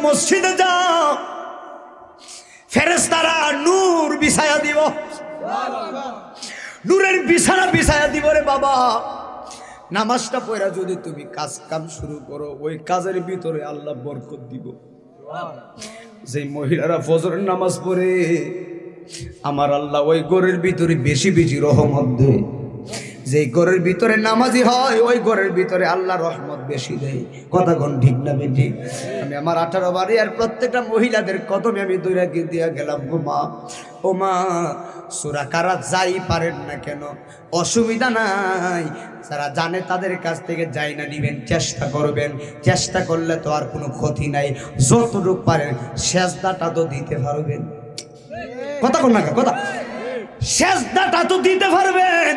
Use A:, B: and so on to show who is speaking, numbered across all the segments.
A: মসজিদে যাও, ফেরেশতারা নূর বিছায়া দিব, নূরের বিছানা বিছায়া দিব রে বাবা। নামাজটা পড়া যদি তুমি কাজ কাম শুরু করো, ওই কাজের ভিতরে আল্লাহ বরকত দিব। যে মহিলারা ফজরের নামাজ পড়ে, আমার আল্লাহ ওই ঘরের ভিতরে বেশি বেশি রহমত দেয়। যে ঘরের ভিতরে নামাজি হয়, ওই ঘরের ভিতরে আল্লাহ রহমত বেশি দেয়। কথা কোন ঠিক না বেঠিক? আমি আমার 18 বাড়ি আর প্রত্যেকটা মহিলাদের কদমে আমি দৌড়া গিয়ে দিয়া গেলাম, গো মা, ও মা, সূরা কারা যাই পারেন না কেন, অসুবিধা নাই। যারা জানে তাদের কাছ থেকে যাই না নিবেন, চেষ্টা করবেন। চেষ্টা করলে তো আর কোনো ক্ষতি নাই। যতটুকু পারেন সেজদাটা তো দিতে পারবেন। কথা কোন না কথা, সেজদাটা তো দিতে পারবেন।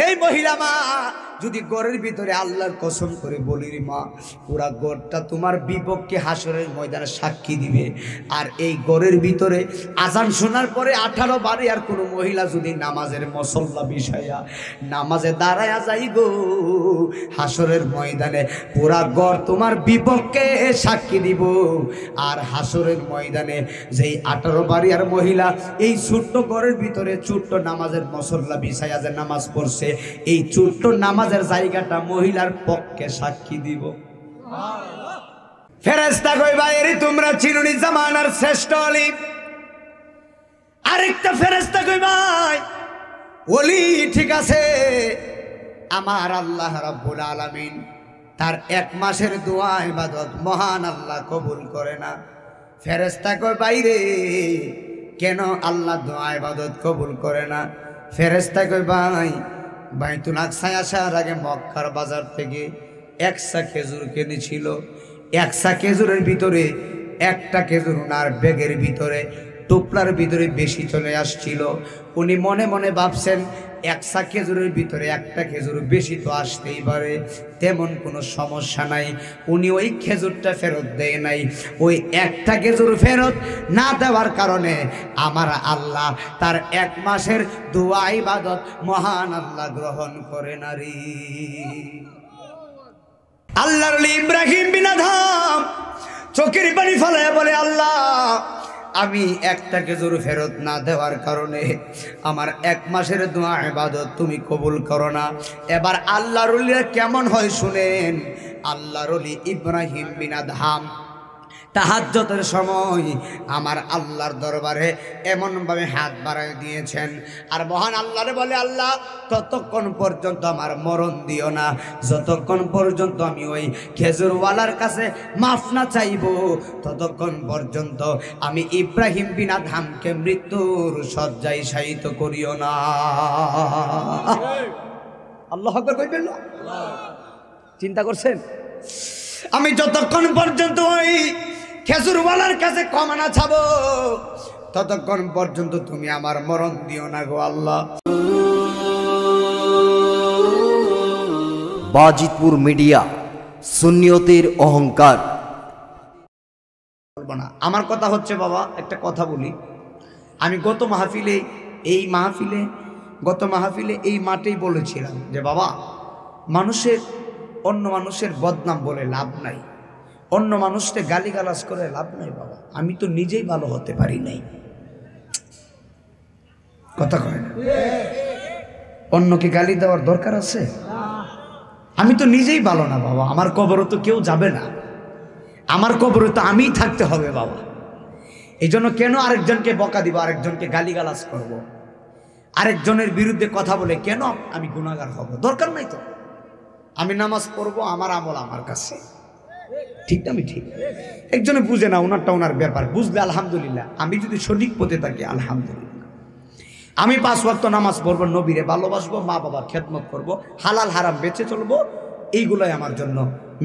A: এই মহিলা মা যদি ঘরের ভিতরে আল্লাহর কসম করে বলি রে মা, পুরা ঘরটা তোমার বিপক্ষে হাসরের ময়দানে সাক্ষী দিবে। আর এই ঘরের ভিতরে আজান শোনার পরে 18 বারে আর কোনো মহিলা যদি নামাজের মসল্লা বিছায়া নামাজে দাঁড়ায়া যাই গো, হাসরের ময়দানে পুরা ঘর তোমার বিপক্ষে সাক্ষী দিব। আর হাসরের ময়দানে যেই 18 বারে আর মহিলা এই ছোট্ট ঘরের ভিতরে ছোট্ট নামাজের মসল্লা বিছায়া যে নামাজ পড়ছে, এই ছোট্ট নামাজের জায়গাটা মহিলার পক্ষে সাক্ষী দিব। ফেরেশতা কইবা, এরি তোমরা চিনুনি জামানার শ্রেষ্ঠ ওলি। আরেকটা ফেরেশতা কইবা, ওলি ঠিক আছে, আমার আল্লাহ রাব্বুল আলামিন তার 1 মাসের দোয়া ইবাদত মহান আল্লাহ কবুল করে না। ফেরেশতা কয়, বাইরে কেন আল্লাহ দোয়া ইবাদত কবুল করে না? ফেরেশতা কয়, ভাই, বাইতুল আকসায় আসার আগে মক্কার বাজার থেকে 1 সা খেজুর কিনেছিল। 1 সা খেজুরের ভিতরে একটা খেজুর ওনার ব্যাগের ভিতরে টুপলার ভিতরে বেশি চলে আসছিল। উনি মনে মনে ভাবছেন 1 সা খেজুরের ভিতরে একটা খেজুর বেশি তো আসতেই পারে, তেমন কোনো সমস্যা নাই। উনি ওই খেজুরটা ফেরত দেয় নাই। ওই একটা খেজুর ফেরত না দেওয়ার কারণে আমার আল্লাহ তার 1 মাসের দোয়া ইবাদত মহান আল্লাহ গ্রহণ করে না রে। আল্লাহর ওলি ইব্রাহিম বিন আদহাম চোখের পানি ফেলায় বলে, আল্লাহ, আমি একটা খেজুর ফেরত না দেওয়ার কারণে আমার 1 মাসের দোয়া ইবাদত তুমি কবুল করো না। এবার আল্লাহর ওলিরা কেমন হয় শুনেন। আল্লাহর ওলি ইব্রাহিম বিন আদহাম তাহাজ্জুদের সময় আমার আল্লাহর দরবারে এমনভাবে হাত বাড়ায় দিয়েছেন আর মহান আল্লাহরে বলে, আল্লাহ, ততক্ষণ পর্যন্ত আমার মরণ দিও না, যতক্ষণ পর্যন্ত আমি ওই খেজুরওয়ালার কাছে মাফ না চাইব, ততক্ষণ পর্যন্ত আমি ইব্রাহিম বিন আদহামকে মৃত্যুর শয্যায় শায়িত করিও না। আল্লাহু আকবার কইবেন না? চিন্তা করছেন? আমি যতক্ষণ পর্যন্ত ওই খেজুরওয়ালার কাছে ক্ষমা না চাবো, ততক্ষণ পর্যন্ত তুমি আমার মরণ দিও না গো আল্লাহ।
B: বাজিতপুর মিডিয়া, সুন্নিয়তের অহংকার।
A: বলবো না, আমার কথা হচ্ছে, বাবা একটা কথা বলি, আমি গত মাহফিলে এই মাঠেই বলেছিলাম যে বাবা, অন্য মানুষের বদনাম বলে লাভ নাই, অন্য মানুষকে গালিগালাজ করে লাভ নাই বাবা, আমি তো নিজেই ভালো হতে পারি নাই। কথা কয় না? অন্যকে গালি দেওয়ার দরকার আছে? আমি তো নিজেই ভালো না বাবা, আমার কবরে তো কেউ যাবে না, আমার কবরে তো আমিই থাকতে হবে বাবা। এই জন্য কেন আরেকজনকে বকা দিব, আরেকজনকে গালিগালাজ করব, আরেকজনের বিরুদ্ধে কথা বলে কেন আমি গুনাহগার হব? দরকার নাই তো। আমি নামাজ পড়বো, আমার আমল আমার কাছে, ঠিক না? আমি ঠিক, একজনে বুঝে না, ওনারটা ওনার ব্যাপার, বুঝলে আলহামদুলিল্লাহ। আমি যদি সঠিক পথে থাকি আলহামদুলিল্লাহ। আমি 5 ওয়াক্ত নামাজ পড়বো, নবীরে ভালোবাসবো, মা বাবার খেদমত করব, হালাল হারাম বেঁচে চলবো, এইগুলাই আমার জন্য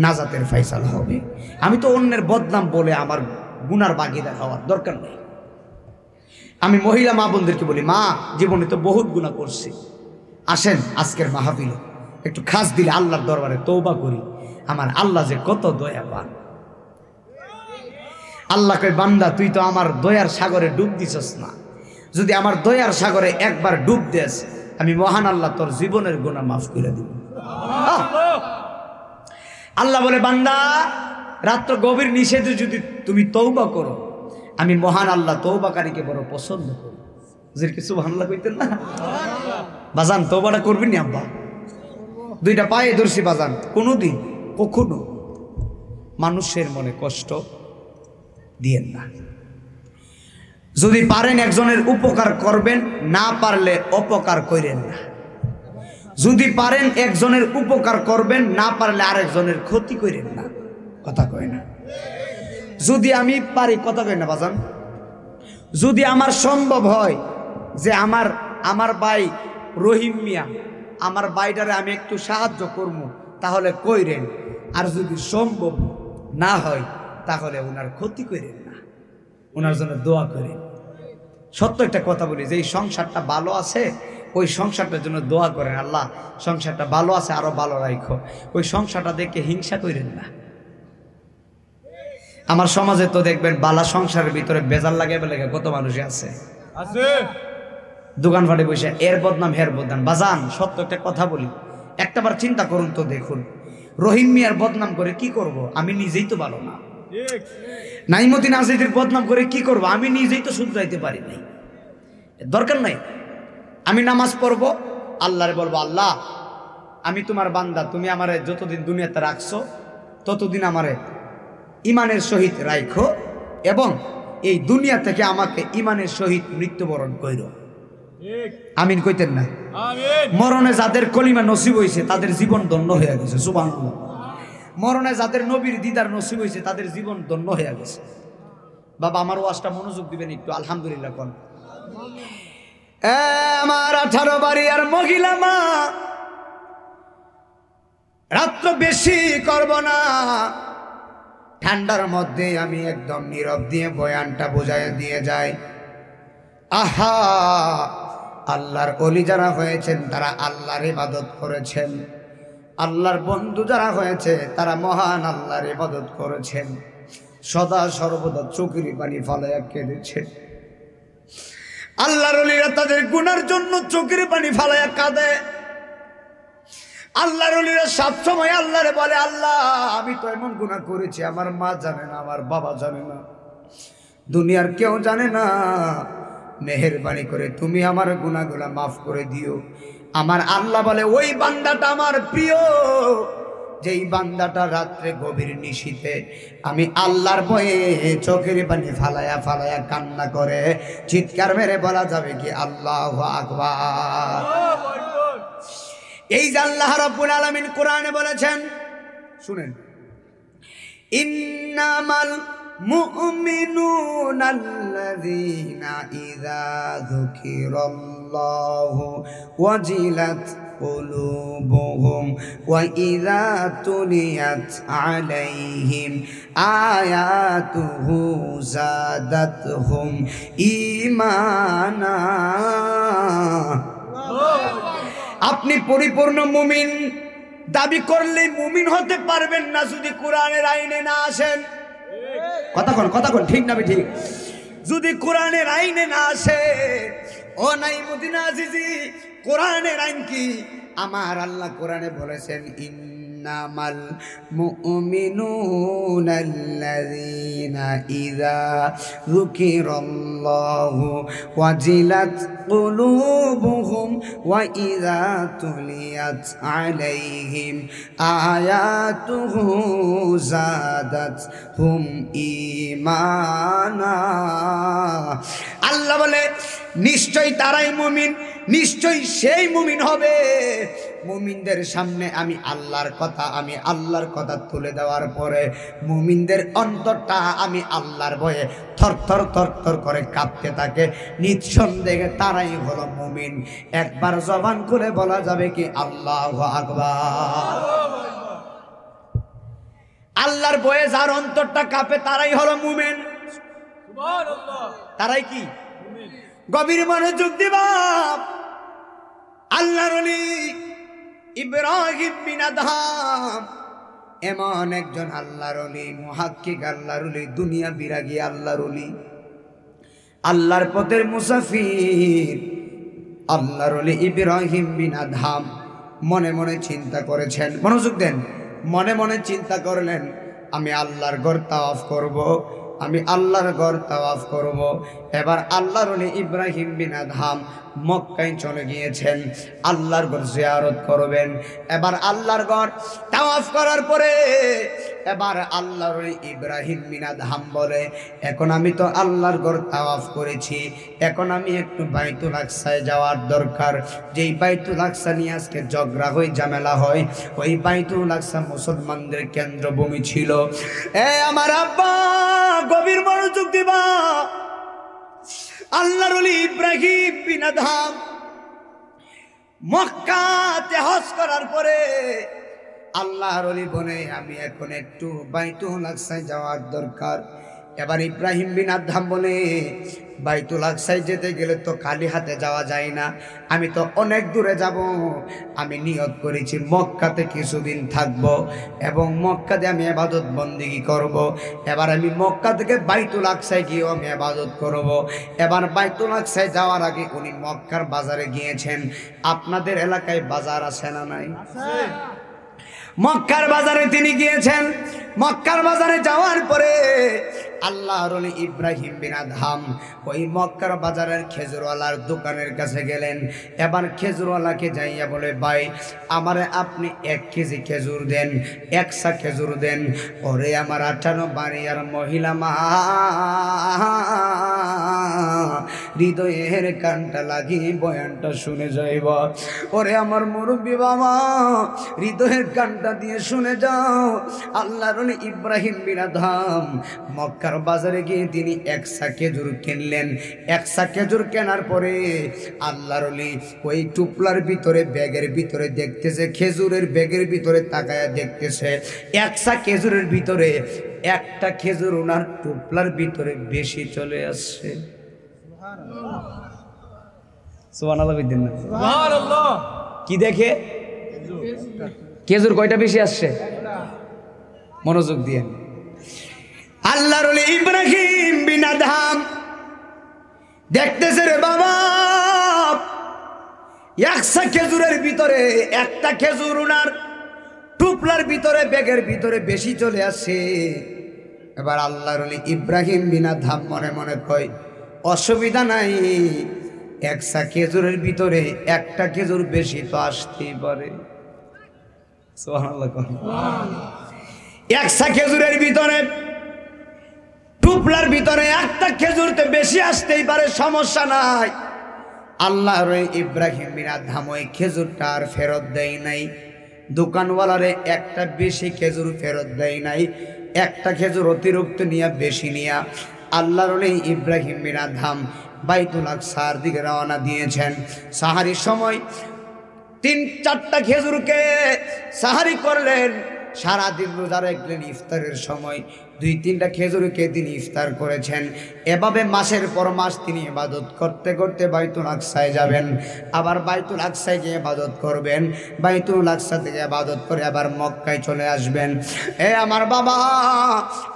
A: নাজাতের ফয়সালা হবে। আমি তো অন্যের বদনাম বলে আমার গুনার বাগিদার হওয়ার দরকার নেই। আমি মহিলা মা বোনদেরকে বলি, মা, জীবনে তো বহুত গুনাহ করছি, আসেন আজকের মাহফিলে একটু খাস দিলে আল্লাহর দরবারে তওবা করি। আমার আল্লাহ যে কত দয়াবান। আল্লাহ কয়, বান্দা, তুই তো আমার দয়ার সাগরে ডুব দিছস না, যদি আমার দয়ার সাগরে একবার ডুব দেস, আমি মহান আল্লাহ তোর জীবনের গুনাহ মাফ করে দিব। আল্লাহ বলে, বান্দা, রাত্র গভীর নিষেধে যদি তুমি তওবা করো, আমি মহান আল্লাহ তওবাকারীকে বড় পছন্দ করি। জির কিছু সুবহানাল্লাহ কইতেন না বাজান? তওবাটা করবেন নি আব্বা? দুইটা পায়ে ধরছি বাজান, কোনোদিন কখনো মানুষের মনে কষ্ট দিয়েন না। যদি পারেন একজনের উপকার করবেন, না পারলে অপকার করেন না। যদি পারেন একজনের উপকার করবেন, না পারলে আরেকজনের ক্ষতি করেন না। কথা কয় না? যদি আমি পারি, কথা কয় না বাজান? যদি আমার সম্ভব হয় যে আমার ভাই রহিম মিয়া, আমার ভাইটারে আমি একটু সাহায্য করব, তাহলে কইরেন। আর যদি সম্ভব না হয় তাহলে ওনার ক্ষতি করেন না, ওনার জন্য দোয়া করেন। সত্য একটা কথা বলি, যে এই সংসারটা ভালো আছে, ওই সংসারটার জন্য দোয়া করেন, আল্লাহ সংসারটা ভালো আছে আরো ভালো রাখো। ওই সংসারটা দেখে হিংসা করেন না। আমার সমাজে তো দেখবেন বালা সংসারের ভিতরে বেজাল লাগে কত মানুষ আছে, দোকান ফাটে বসে এর বদনাম হের বদনাম। বাজান সত্য একটা কথা বলি, একটাবার চিন্তা করুন তো, দেখুন রহিম মিয়ার বদনাম করে কি করব? আমি নিজেই তো ভালো না। নাইমুদ্দিন আজিদের বদনাম করে কি করব? আমি নিজেই তো শুধরাইতে পারি নাই। দরকার নাই। আমি নামাজ পড়বো, আল্লাহরে বলবো, আল্লাহ আমি তোমার বান্দা, তুমি আমারে যতদিন দুনিয়াতে রাখছো ততদিন আমারে ইমানের সহিত রাখো, এবং এই দুনিয়া থেকে আমাকে ইমানের সহিত মৃত্যুবরণ কইরো। আমিন কইতেন না? মরণে যাদের কলিমা নসিব হয়েছে তাদের জীবন ধন্য হয়ে গেছে। সুবহানাল্লাহ। মরণে যাদের নবীর দিদার নসিব হয়েছে তাদের জীবন ধন্য হয়ে গেছে। বাবা আমার ওয়াজটা মনোযোগ দিবেন একটু, আলহামদুলিল্লাহ কোন। আমার 18 বাড়ি আর মহিলা মা, রাত্র বেশি করব না, ঠান্ডার মধ্যে আমি একদম নীরব দিয়ে বয়ানটা বোঝায় দিয়ে যাই। আহা, আল্লাহর ওলি যারা হয়েছেন তারা আল্লাহর ইবাদত করেছেন, আল্লাহর বন্ধু যারা হয়েছে তারা মহান আল্লাহর ইবাদত করেছেন, সদা সর্বদা চোখের পানি ফালাইয়া কেঁদেছেন। আল্লাহর ওলিরা তাদের গুনার জন্য চোখের পানি ফালাইয়া কাঁদে। আল্লাহর ওলিরা সবসময় আল্লাহরে বলে, আল্লাহ আমি তো এমন গুনাহ করেছি, আমার মা জানে না, আমার বাবা জানে না, দুনিয়ার কেউ জানে না, মেহেরবানি করে তুমি আমার গুনাহগুলা মাফ করে দিও। আমার আল্লাহ বলে, ওই বান্দাটা আমার প্রিয়, যেই বান্দাটা রাত্রে গভীর নিশীথে আমি আল্লাহর ভয়ে চোখের পানি ফালায়া ফালায়া কান্না করে, চিৎকার মেরে বলা যাবে কি আল্লাহু আকবার। এই যে আল্লাহ রাব্বুল আলামিন কোরআনে বলেছেন, শুনেন, ইন্নামাল মুমিনুনা আল্লাযীনা ইযা যুকিরাল্লাহু ওয়াজিলাত কুলুবুহুম ওয়া ইযা তুলিয়াত আলাইহিম আয়াতুহু যাদাতহুম ঈমানা। আপনি পরিপূর্ণ মুমিন দাবি করলে মুমিন হতে পারবেন না যদি কোরআনের আইনে না আসেন। কথা কোন ঠিক না ঠিক? যদি কোরআনের আইনে না আসে, ও নাইমুদ্দিন আজিজি, কোরআনের আইন কি? আমার আল্লাহ কোরআনে বলেছেন, ইন্নামাল মুমিনুনা আল্লাযীনা ইযা যুকিরাল্লাহু ওয়াজিলাত কুলুবুহুম ওয়া ইযা তুলিয়াত আলাইহিম আয়াতুহু যাদাতহুম ঈমানা। আল্লাহ বলে, নিশ্চয়ই তারাই মুমিন, নিশ্চয়ই সেই মুমিন হবে মুমিনদের সামনে আমি আল্লাহর কথা তুলে দেওয়ার পরে মুমিনদের অন্তরটা আমি আল্লাহর ভয়ে থরথর থরথর করে কাঁপতে থাকে। নিঃসন্দেহে তারাই হলো মুমিন। একবার জবান খুলে বলা যাবে কি আল্লাহু আকবার। আল্লাহর ভয়ে যার অন্তরটা কাঁপে তারাই হলো মুমিন। সুবহানাল্লাহ। তারাই কি? গভীর মনোযোগ দিবা। আল্লাহর ওলি ইব্রাহিম বিন আদহাম এমন একজন আল্লাহর ওলি, মুহাক্কিক আল্লাহর ওলি, দুনিয়া বিরাগী আল্লাহর ওলি, আল্লাহর পথের মুসাফির আল্লাহর ওলি ইব্রাহিম বিন আদহাম মনে মনে চিন্তা করেছেন। মনোযোগ দেন। মনে মনে চিন্তা করলেন, আমি আল্লাহর ঘর তাওয়াফ করব, আমি আল্লাহর ঘর তাওয়াফ করব। এবার আল্লাহর ওলি ইব্রাহিম বিন আদহাম মক্কায় চলে গিয়েছেন, আল্লাহর ঘর জিয়ারত করবেন। এবার আল্লাহর ঘর তাওয়াফ করার পরে এবার আল্লাহর ওলি ইব্রাহিম বিন আদহাম বলে, এখন আমি তো আল্লাহর ঘর তাওয়াফ করেছি, এখন আমি একটু বাইতুল আকসায় যাওয়ার দরকার। যেই বাইতুল আকসা নিয়ে আজকে ঝগড়া হয়, ঝামেলা হয়, ওই বাইতুল আকসা মুসলমানদের কেন্দ্রভূমি ছিল। আমার আব্বা গভীর মনোযোগ দিবা। আল্লাহর ওলি ইব্রাহিম বিন আদহাম মক্কাতে হজ করার পরে আল্লাহর ওলি বলে, আমি এখন একটু বাইতুল আকসায় যাওয়ার দরকার। এবার ইব্রাহিম বিন আদহাম বলে, বাইতুল আকসায় যেতে গেলে তো খালি হাতে যাওয়া যায় না, আমি তো অনেক দূরে যাব। আমি নিয়ত করেছি মক্কাতে কিছুদিন থাকব এবং মক্কাতে আমি ইবাদত বন্দেগী করব। এবার আমি মক্কা থেকে বাইতুল আকসায় গিয়েও আমি ইবাদত করব। এবার বাইতুল আকসায় যাওয়ার আগে উনি মক্কার বাজারে গিয়েছেন। আপনাদের এলাকায় বাজার আছে না নাই? মক্কার বাজারে তিনি গিয়েছেন। মক্কার বাজারে যাওয়ার পরে আল্লাহর ওলি ইব্রাহিম বিন আদহাম ওই মক্কার বাজারের খেজুরওয়ালার দোকানের কাছে গেলেন। এবার খেজুরওয়ালাকে যাইয়া বলে, ভাই আমারে আপনি 1 কেজি খেজুর দেন, 1 সা খেজুর দেন। ওরে আমার 18 বাড়িয়ার মহিলা মা, হৃদয়ের কানটা লাগিয়ে বয়ানটা শুনে যাইব। ওরে আমার মুরব্বী বাবা, হৃদয়ের কানটা দিয়ে শুনে যাও। আল্লাহর ওলি ইব্রাহিম বিন আদহাম মক্কার বাজারে গিয়ে তিনি 1 সা খেজুর কিনলেন। 1 সা খেজুর কেনার পরে আল্লাহর ওলি ওই টুপলার ভিতরে, ব্যাগের ভিতরে দেখতেছে, খেজুরের ব্যাগের ভিতরে তাকায়া দেখতেছে 1 সা খেজুরের ভিতরে একটা খেজুর ওনার টুপলার ভিতরে বেশি চলে আসছে। সুবহানাল্লাহ বলেন না? সুবহানাল্লাহ। কি দেখে? খেজুর কয়টা বেশি আসছে? মনোযোগ দিয়ে। আল্লাহর ওলি ইব্রাহিম বিন আদহাম দেখতেছে, রে বাবা 1 সা খেজুরের ভিতরে একটা খেজুর ওনার টুপলার ভিতরে, ব্যাগের ভিতরে বেশি চলে আসছে। এবার আল্লাহর ওলি ইব্রাহিম বিন আদহাম মনে মনে কয়, অসুবিধা নাই, 1 সা খেজুরের ভিতরে একটা খেজুর বেশি তো আসতেই পারে। সুবহানাল্লাহ। 1 সা খেজুরের ভিতরে, টুপলার ভিতরে একটা খেজুর তো বেশি আসতেই পারে, সমস্যা নাই। আল্লাহর ইব্রাহিম বিন আদহাম ওই খেজুরটা আর ফেরত দেয় নাই। দোকানওয়ালারে একটা বেশি খেজুর ফেরত দেয় নাই, একটা খেজুর অতিরিক্ত নিয়ে, বেশি নিয়া আল্লাহর ইব্রাহিম বিন আদহাম বাইতুল আকসার দিকে রওনা দিয়েছেন। সাহারির সময় 3-4টা খেজুরকে সাহারি করলেন, সারাদিন রোজা রাখলেন। ইফতারের সময় 2-3টা খেজুরকে তিনি ইফতার করেছেন। এভাবে মাসের পর মাস তিনি ইবাদত করতে করতে বাইতুল আকসায় যাবেন, আবার বাইতুল আকসায় গিয়ে ইবাদত করবেন, বাইতুল আকসা থেকে ইবাদত করে আবার মক্কায় চলে আসবেন। আমার বাবা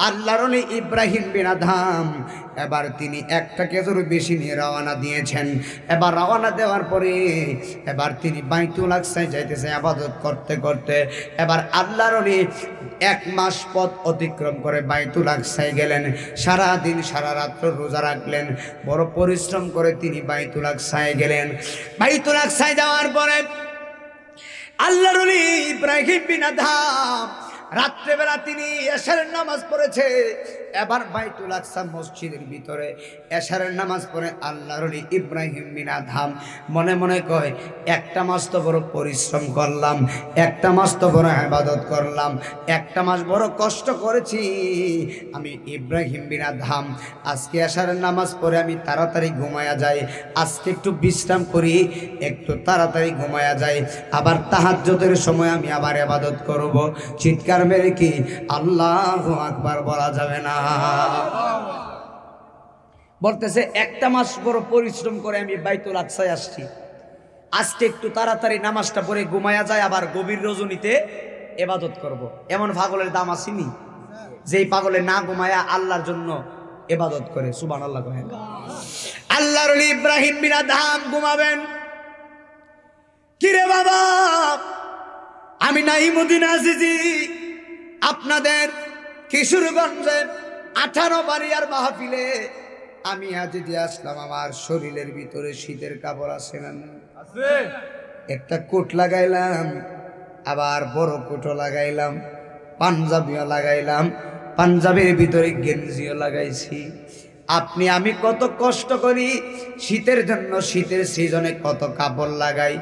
A: আল্লাহর ওলি ইব্রাহিম বিন আদহাম এবার তিনি একটা খেজুর বেশি নিয়ে রওনা দিয়েছেন। এবার রওনা দেওয়ার পরে এবার তিনি বাইতুল আকসায় যাইতেছে ইবাদত করতে করতে। এবার আল্লাহর ওলি 1 মাস পথ অতিক্রম করে বাইতুল আকসায় গেলেন। সারা দিন সারা রাত্র রোজা রাখলেন, বড় পরিশ্রম করে তিনি বাইতুল আকসায় গেলেন। বাইতুল আকসায় যাওয়ার পরে আল্লাহর ওলি ইব্রাহিম বিন আদহাম রাত্রেবেলা তিনি এশারের নামাজ পড়েছে। এবার বাইতুল আকসা মসজিদের ভিতরে এশারের নামাজ পড়ে আল্লাহর ওলি ইব্রাহিম বিন আদহাম মনে মনে কয়, একটা মাস তো বড় পরিশ্রম করলাম, একটা মাস তো বড় ইবাদত করলাম, একটা মাস বড় কষ্ট করেছি। আমি ইব্রাহিম বিন আদহাম আজকে এশারের নামাজ পড়ে আমি তাড়াতাড়ি ঘুমায়া যাই, আজকে একটু বিশ্রাম করি, একটু তাড়াতাড়ি ঘুমায়া যাই, আবার তাহাজ্জুদের সময় আমি আবার ইবাদত করব। চিৎকার মেরে কি আল্লাহু আকবার বলা যাবে না? বলতেছে, একটা মাস বড় পরিশ্রম করে আমি বাইতুল আকসায় আসছি, আজকে একটু তাড়াতাড়ি নামাজটা পড়ে ঘুমায়া যায়, আবার গভীর রজনীতে ইবাদত করব। এমন পাগলের দাম আসেনি যেই পাগলে না ঘুমায়া আল্লাহর জন্য ইবাদত করে। সুবহানাল্লাহ কহেন। আল্লাহর ওলি ইব্রাহিম বিন আদহাম ঘুমাবেন। কিরে বাবা, আমি নাইমুদ্দিন আজিজি আপনাদের কিশোরগঞ্জে 18 বারিয়ার মাহফিলে আমি আজ দিয়ে আসলাম। আমার শরীরের ভিতরে শীতের কাপড় আছে না? আছে। একটা কোট লাগাইলাম, আবার বড় কোটও লাগাইলাম, পাঞ্জাবিও লাগাইলাম, পাঞ্জাবের ভিতরে গেঞ্জিও লাগাইছি। আপনি আমি কত কষ্ট করি শীতের জন্য, শীতের সিজনে কত কাপড় লাগাই।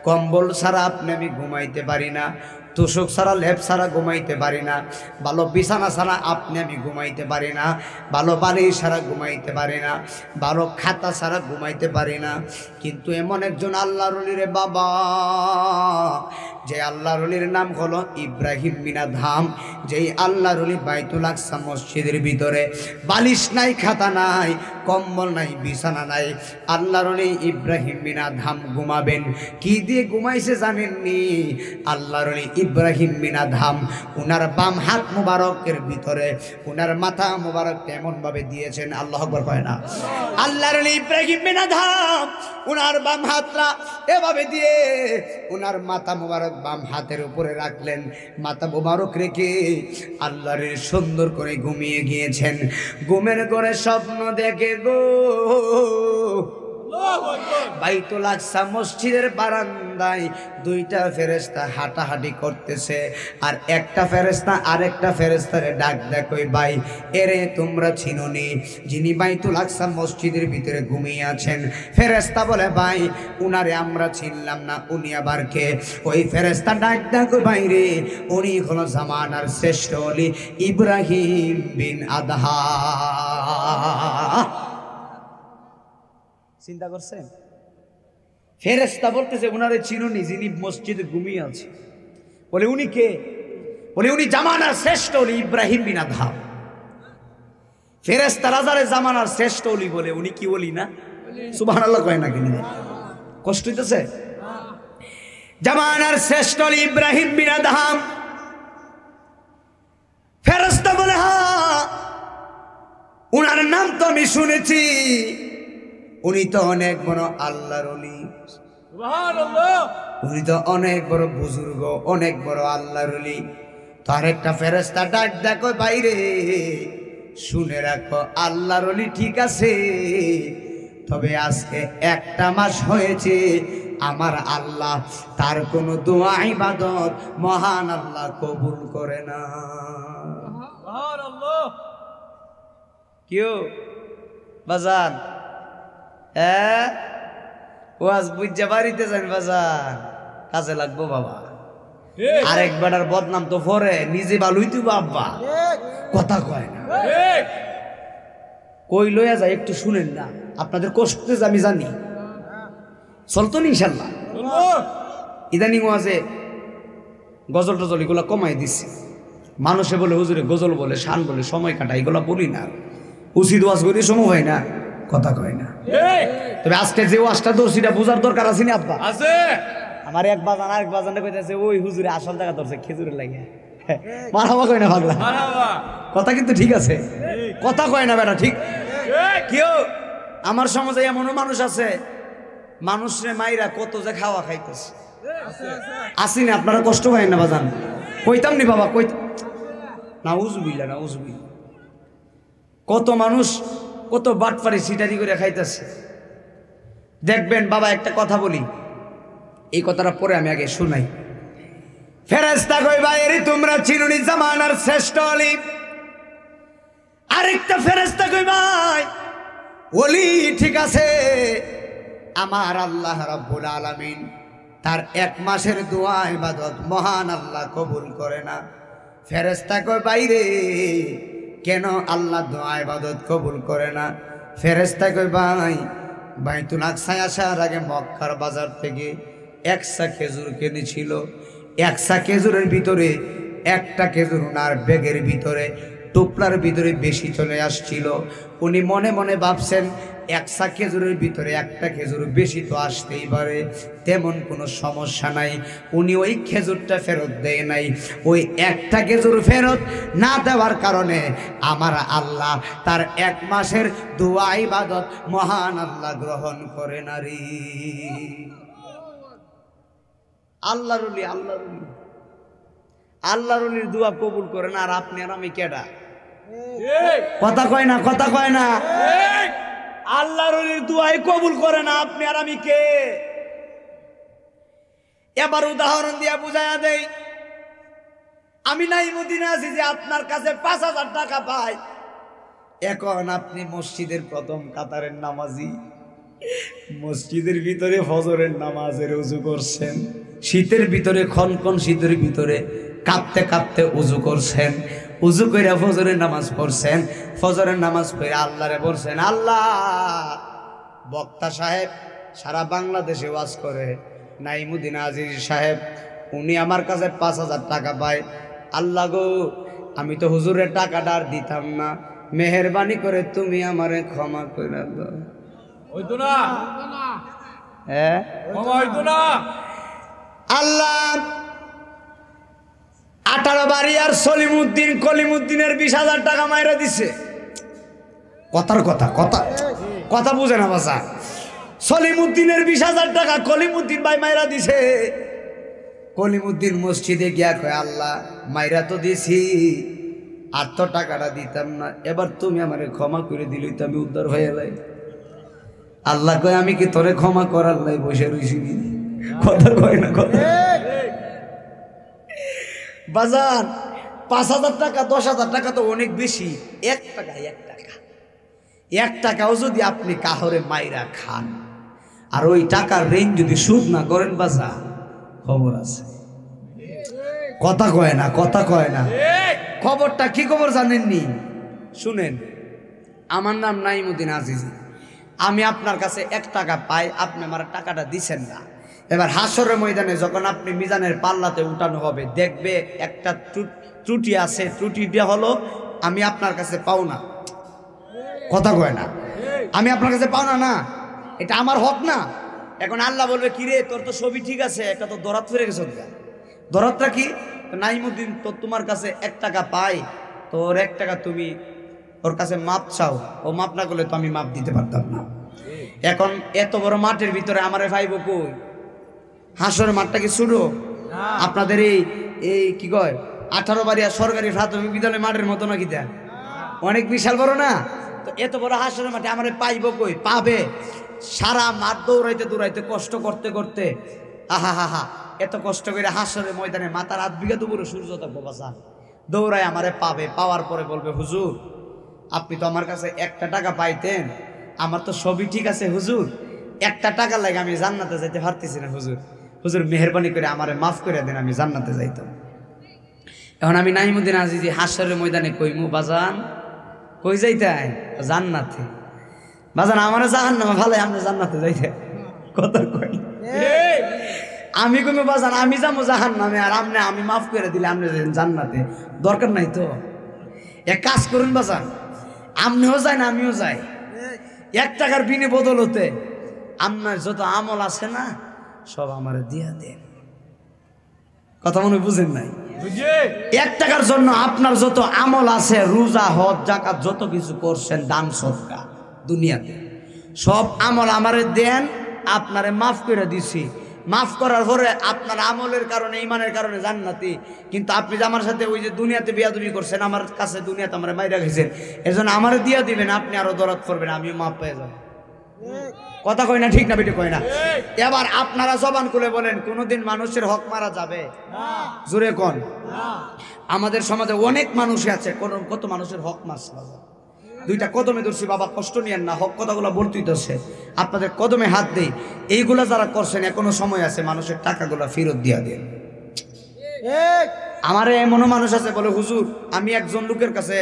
A: কম্বল ছাড়া আপনি আমি ঘুমাইতে পারি না, তোষক ছাড়া লেপ ছাড়া ঘুমাইতে পারি না, ভালো বিছানা ছাড়া আপনি আমি ঘুমাইতে পারি না, ভালো বালিশ ছাড়া ঘুমাইতে পারি না, ভালো খাতা ছাড়া ঘুমাইতে পারি না। কিন্তু এমন একজন আল্লাহর ওলি রে বাবা, যে আল্লাহর ওলির নাম হলো ইব্রাহিম বিন আদহাম। যেই আল্লাহর ওলি বাইতুল আকসা মসজিদের ভিতরে বালিশ নাই, খাতা নাই, কম্বল নাই, বিছানা নাই। আল্লাহর ওলি ইব্রাহিম বিন আদহাম ঘুমাবেন কি দিয়ে ঘুমাইছে জানেননি? আল্লাহর ওলি ইব্রাহিম বিন আদহাম উনার বাম হাত মুবারকের ভিতরে উনার মাথা মুবারক এমন ভাবে দিয়েছেন, আল্লাহু আকবার কয় না? আল্লাহর ওলি ইব্রাহিম বিন আদহাম উনার বাম হাতটা এভাবে দিয়ে উনার মাথা মুবারক বাম হাতের উপরে রাখলেন। মাথা মুবারক রেখে আল্লাহর সুন্দর করে ঘুমিয়ে গিয়েছেন। ঘুমের করে স্বপ্ন দেখে গো বাইতুল আকসা মসজিদের বারান্দায় দুইটা ফেরেশতা হাঁটাহাঁটি করতেছে, আর একটা ফেরেশতা আরেকটা ফেরেশতারে ডাক দেয়, কই ভাই এরে তোমরা চিনোনি যিনি বাইতুল আকসা মসজিদের ভিতরে ঘুমিয়ে আছেন? ফেরেশতা বলে ভাই উনারে আমরা চিনলাম না, উনি আবার কে? ওই ফেরেশতা ডাক দেয়, কই ভাই রে উনি হলো জামানার শ্রেষ্ঠ ওলি ইব্রাহিম বিন আদহাম। চিন্তা করছেন? ফেরেশতা বলতেছে উনারে চিনুনি যিনি মসজিদে ঘুমিয়ে আছে? বলে উনি কে? বলে উনি জামানার শ্রেষ্ঠ ওলি ইব্রাহিম বিন আদহাম। ফেরেশতা রাজারে জামানার শ্রেষ্ঠ ওলি বলে, উনি কি ওলি না? সুবহানাল্লাহ কয় না? কিনে কষ্ট হইতেছে? জামানার শ্রেষ্ঠ ওলি ইব্রাহিম বিন আদহাম। ফেরেশতা বলে হ্যাঁ, উনার নাম তো আমি শুনেছি, উনি তো অনেক বড় আল্লাহর ওলি, সুবহানাল্লাহ, উনি তো অনেক বড় বুজুর্গ, অনেক বড় আল্লাহর ওলি। তার একটা ফেরেশতা ডাক দেখো বাইরে, শুনে রাখো আল্লাহর ওলি ঠিক আছে, তবে আজকে 1টা মাস হয়েছে আমার আল্লাহ তার কোনো দোয়া ইবাদত মহান আল্লাহ কবুল করে না। সুবহানাল্লাহ। কিও বাজান, ওয়াজ বুঝা বাড়িতে যান বাজান, কাজে লাগবো বাবা। আরেকবার বদনাম তো পরে নিজে ভালোই তুই বাবা, কথা কয় না। কই লইয়া যায় একটু শুনেন না, আপনাদের কষ্ট আমি জানি, চলতো না ইনশাল্লাহ। ইদানিং ওয়াজে গজল টজল এগুলো কমাই দিচ্ছে। মানুষে বলে হুজুরে গজল বলে, শান বলে, সময় কাটা, এগুলো বলি না। উচিত ওয়াজ করি সময় হয় না, কথা কয় না। তবে আজকে যে ওয়াজটা ধরছিটা বোঝার দরকার আছে না আব্বা? আছে। আমার এক বাজান আরেক বাজানটা কইতাছে ওই হুজুরে আসল টাকা ধরছে খেজুরের লাগে। মারহাবা কয় না পাগলা, কথা কিন্তু ঠিক আছে, কথা কয় না বেটা, ঠিক কিও? আমার সমাজে এমনও মানুষ আছে, মানুষরে মাইরা কত যে খাওয়া খাইতেছে, আসি না? আপনারা কষ্ট পায় না বাজান? কইতাম নি বাবা, কইতাম না, উজুবিল্লা না, উজুবিল্লা। কত মানুষ কত বাটপারি সিটারি করে খাইতেছে। দেখবেন বাবা, একটা কথা বলি, এই কথাটা পরে আমি আগে শুনাই। ফেরেশতা কই ভাই এরি তোমরা চিনুনি জামানার শ্রেষ্ঠ ওলি। আরেকটা ফেরেশতা কই ভাই ওলি ঠিক আছে, আমার আল্লাহ রাব্বুল আলামিন তার 1 মাসের দোয়া ইবাদত মহান আল্লাহ কবুল করে না। ফেরেশতা কই বাইরে কেন আল্লাহ দোয়া ইবাদত কবুল করে না? ফেরেশতা কই ভাই বাইতুল আকসায় আসার আগে মক্কার বাজার থেকে 1 সা খেজুর কিনেছিল। 1 সা খেজুরের ভিতরে একটা খেজুর ওনার ব্যাগের ভিতরে টুপলার ভিতরে বেশি চলে আসছিল। উনি মনে মনে ভাবছেন 1 সা খেজুরের ভিতরে একটা খেজুর বেশি তো আসতেই পারে, তেমন কোনো সমস্যা নাই। উনি ওই খেজুরটা ফেরত দেয় নাই। ওই একটা খেজুর ফেরত না দেওয়ার কারণে আমার আল্লাহ তার 1 মাসের দোয়া ইবাদত মহান আল্লাহ গ্রহণ করে না রে। আল্লাহর ওলি, আল্লাহর ওলি। আল্লাহর ওলির দোয়া কবুল করে না, আর আপনি আর আমি কেডা? কথা কয় না, কথা কয় না। আল্লাহর ওলির দোয়াই কবুল করে না, আপনি আর আমি কে? এবার উদাহরণ দিয়া বুঝাইয়া দেই। আমি নাইমুদ্দিন আছি যে আপনার কাছে 5,000 টাকা পাই। এখন আপনি মসজিদের প্রথম কাতারের নামাজি, মসজিদের ভিতরে ফজরের নামাজের উজু করছেন, শীতের ভিতরে খনখন শীতের ভিতরে কাঁপতে কাঁপতে উজু করছেন, উজু কইরা ফজরের নামাজ পড়ছেন, ফজরের নামাজ পড়ে আল্লাহরে বলছেন, আল্লাহ বক্তা সাহেব সারা বাংলাদেশে ওয়াজ করে, নাইমুদ্দিন আজিজ সাহেব উনি আমার কাছে 5,000 টাকা পায়। আল্লাহ গো, আমি তো হুজুরের টাকাটা আর দিতাম না, মেহেরবানি করে তুমি আমারে ক্ষমা করে দাও।
C: হইতো না,
A: হ্যাঁ
C: ক্ষমা হইতো না।
A: আল্লাহ 18 বাড়ি আর সলিমুদ্দিন কলিমুদ্দিনের 20,000 টাকা মাইরা দিছে। কথার কথা, কথা কথা বুঝে না বাসা। সলিমুদ্দিনের 20,000 টাকা কলিমুদ্দিন ভাই মাইরা দিছে। কলিমুদ্দিন মসজিদে গিয়া কয়, আল্লাহ মাইরা তো দিছি, আর তো টাকাটা দিতাম না, এবার তুমি আমারে ক্ষমা করে দিলেই তো আমি উদ্ধার হয়ে এলাই। আল্লাহ কয়, আমি কি তোরে ক্ষমা করার লাই বসে রইছি? কথা কয় না, কথা। বাজান 5,000 টাকা 10,000 টাকা তো অনেক বেশি। 1 টাকা 1 টাকাও যদি আপনি কাহরে মাইরা খান, আর ওই টাকার ঋণ যদি সুদ না করেন বাজান, খবর আছে। কথা কয় না, কথা কয় না। খবরটা কি খবর জানেননি? শুনেন, আমার নাম নাইমুদ্দিন আজিজ। আমি আপনার কাছে 1 টাকা পাই, আপনি আমার টাকাটা দিছেন না। এবার হাসরের ময়দানে যখন আপনি মিজানের পাল্লাতে উঠানো হবে, দেখবে একটা ত্রুটি আছে, ত্রুটিটা হলো আমি আপনার কাছে পাও না। কথা কয় না, আমি আপনার কাছে পাও না, না এটা আমার হক না। এখন আল্লাহ বলবে, কি রে তোর তো ছবি ঠিক আছে, একটা তো দরাত ফিরে গেছ। দরাতটা কি? নাইমুদ্দিন তো তোমার কাছে 1 টাকা পাই, তোর 1 টাকা তুমি ওর কাছে মাপ চাও, ও মাপ না করলে তো আমি মাপ দিতে পারতাম না। এখন এত বড় মাঠের ভিতরে আমারে ভাইব কই? হাসরের মাঠটা কি ছোট? আপনাদের এই কি কয় 18 বাড়িয়া সরকারি প্রাথমিক বিদ্যালয় মাঠের মতো নাকি? তা অনেক বিশাল বড় না? তো এত বড় হাসরের মাঠে আমারে পাইব কই? পাবে সারা মাঠ দৌড়াইতে দৌড়াইতে কষ্ট করতে করতে। আহা হা হা, এত কষ্ট করে হাসরের ময়দানে মাথার 8 বিঘা দুপুরে সূর্য থাকবো বাসান, দৌড়ায় আমারে পাবে। পাওয়ার পরে বলবে, হুজুর আপনি তো আমার কাছে 1 টাকা পাইতেন, আমার তো সবই ঠিক আছে হুজুর, 1 টাকা লাগে আমি জান্নাতে যাইতে পারতেছি না হুজুর, হুজুর মেহেরবানি করে আমারে মাফ করে দেন, আমি জান্নাতে যাইতাম। এখন আমি নাইমুদ্দিন আজিজ হাসরের ময়দানে কইমু, বাজান কই যাইতাই? জান্নাতে। বাজান আমারে জাহান্নামে ভালো, আপনি জান্নাতে যাইতে। কথা কই? আমি কইমু, বাজান আমি যাবো জাহান্নামে, আর আপনি আমি মাফ করে দিলে আপনি জান্নাতে। দরকার নাই তো। এক কাজ করুন বাজান, আপনিও যাই না আমিও যাই, 1 টাকার বিনে বদলতে আপনার যত আমল আছে না সব আমারে দিয়া দেন। কথা মনে বুঝেন নাই? 1 টাকার জন্য আপনার যত আমল আছে, রোজা হজ যাকাত যত কিছু করছেন, দান সদকা দুনিয়াতে, সব আমল আমারে দেন, আপনারে মাফ করে দিছি। মাফ করার পরে আপনার আমলের কারণে ইমানের কারণে জান্নাতি। কিন্তু আপনি যে আমার সাথে ওই যে দুনিয়াতে বিয়াদবি করছেন, আমার কাছে দুনিয়াতে আমার মাইরা গেছেন, এজন্য আমারে দিয়া দিবেন, আপনি আরো দরদ করবেন, আমিও মাফ পেয়ে যাব। কথা কয় না? ঠিক না বেটি? কয় না? এবার আপনারা জবান খুলে বলেন, কোনোদিন মানুষের হক মারা যাবে? জোরে কোন? আমাদের সমাজে অনেক মানুষ আছে, কত মানুষের হক মারছে। 2টা কদমে ধরছি, বাবা কষ্ট নিয়েন না, হক কথাগুলো বলতেইতেছে, আপনাদের কদমে হাত দেই। এইগুলা যারা করছেন এখনো সময় আছে, মানুষের টাকাগুলো ফেরত দিয়া দেন। আমার এমনও মানুষ আছে বলে, হুজুর আমি একজন লোকের কাছে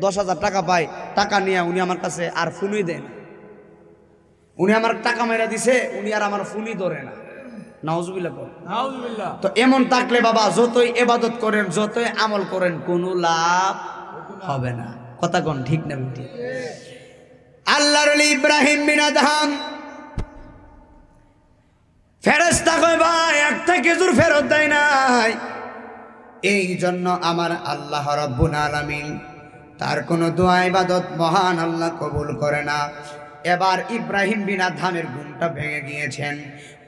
A: 10,000 টাকা পাই, টাকা নিয়ে উনি আমার কাছে আর ফোনই দেন, উনি আমার টাকা মেরা দিছে, উনি আর আমার ফোনই ধরে না। নাউজুবিল্লাহ। তো এমন থাকলে বাবা যতই ইবাদত করেন, যতই আমল করেন, কোনো লাভ হবে না। কথা কোন? ঠিক না বেটি? আল্লাহর ওলি ইব্রাহিম বিন আদহাম ফেরেশতা কয়, ভাই একটা খেজুর ফেরত দেয় নাই। এই জন্য আমার আল্লাহ রাব্বুল আলামিন তার কোনো দোয়া ইবাদত মহান আল্লাহ কবুল করে না। এবার ইব্রাহিম বিন আদহামের ঘুমটা ভেঙে গিয়েছেন,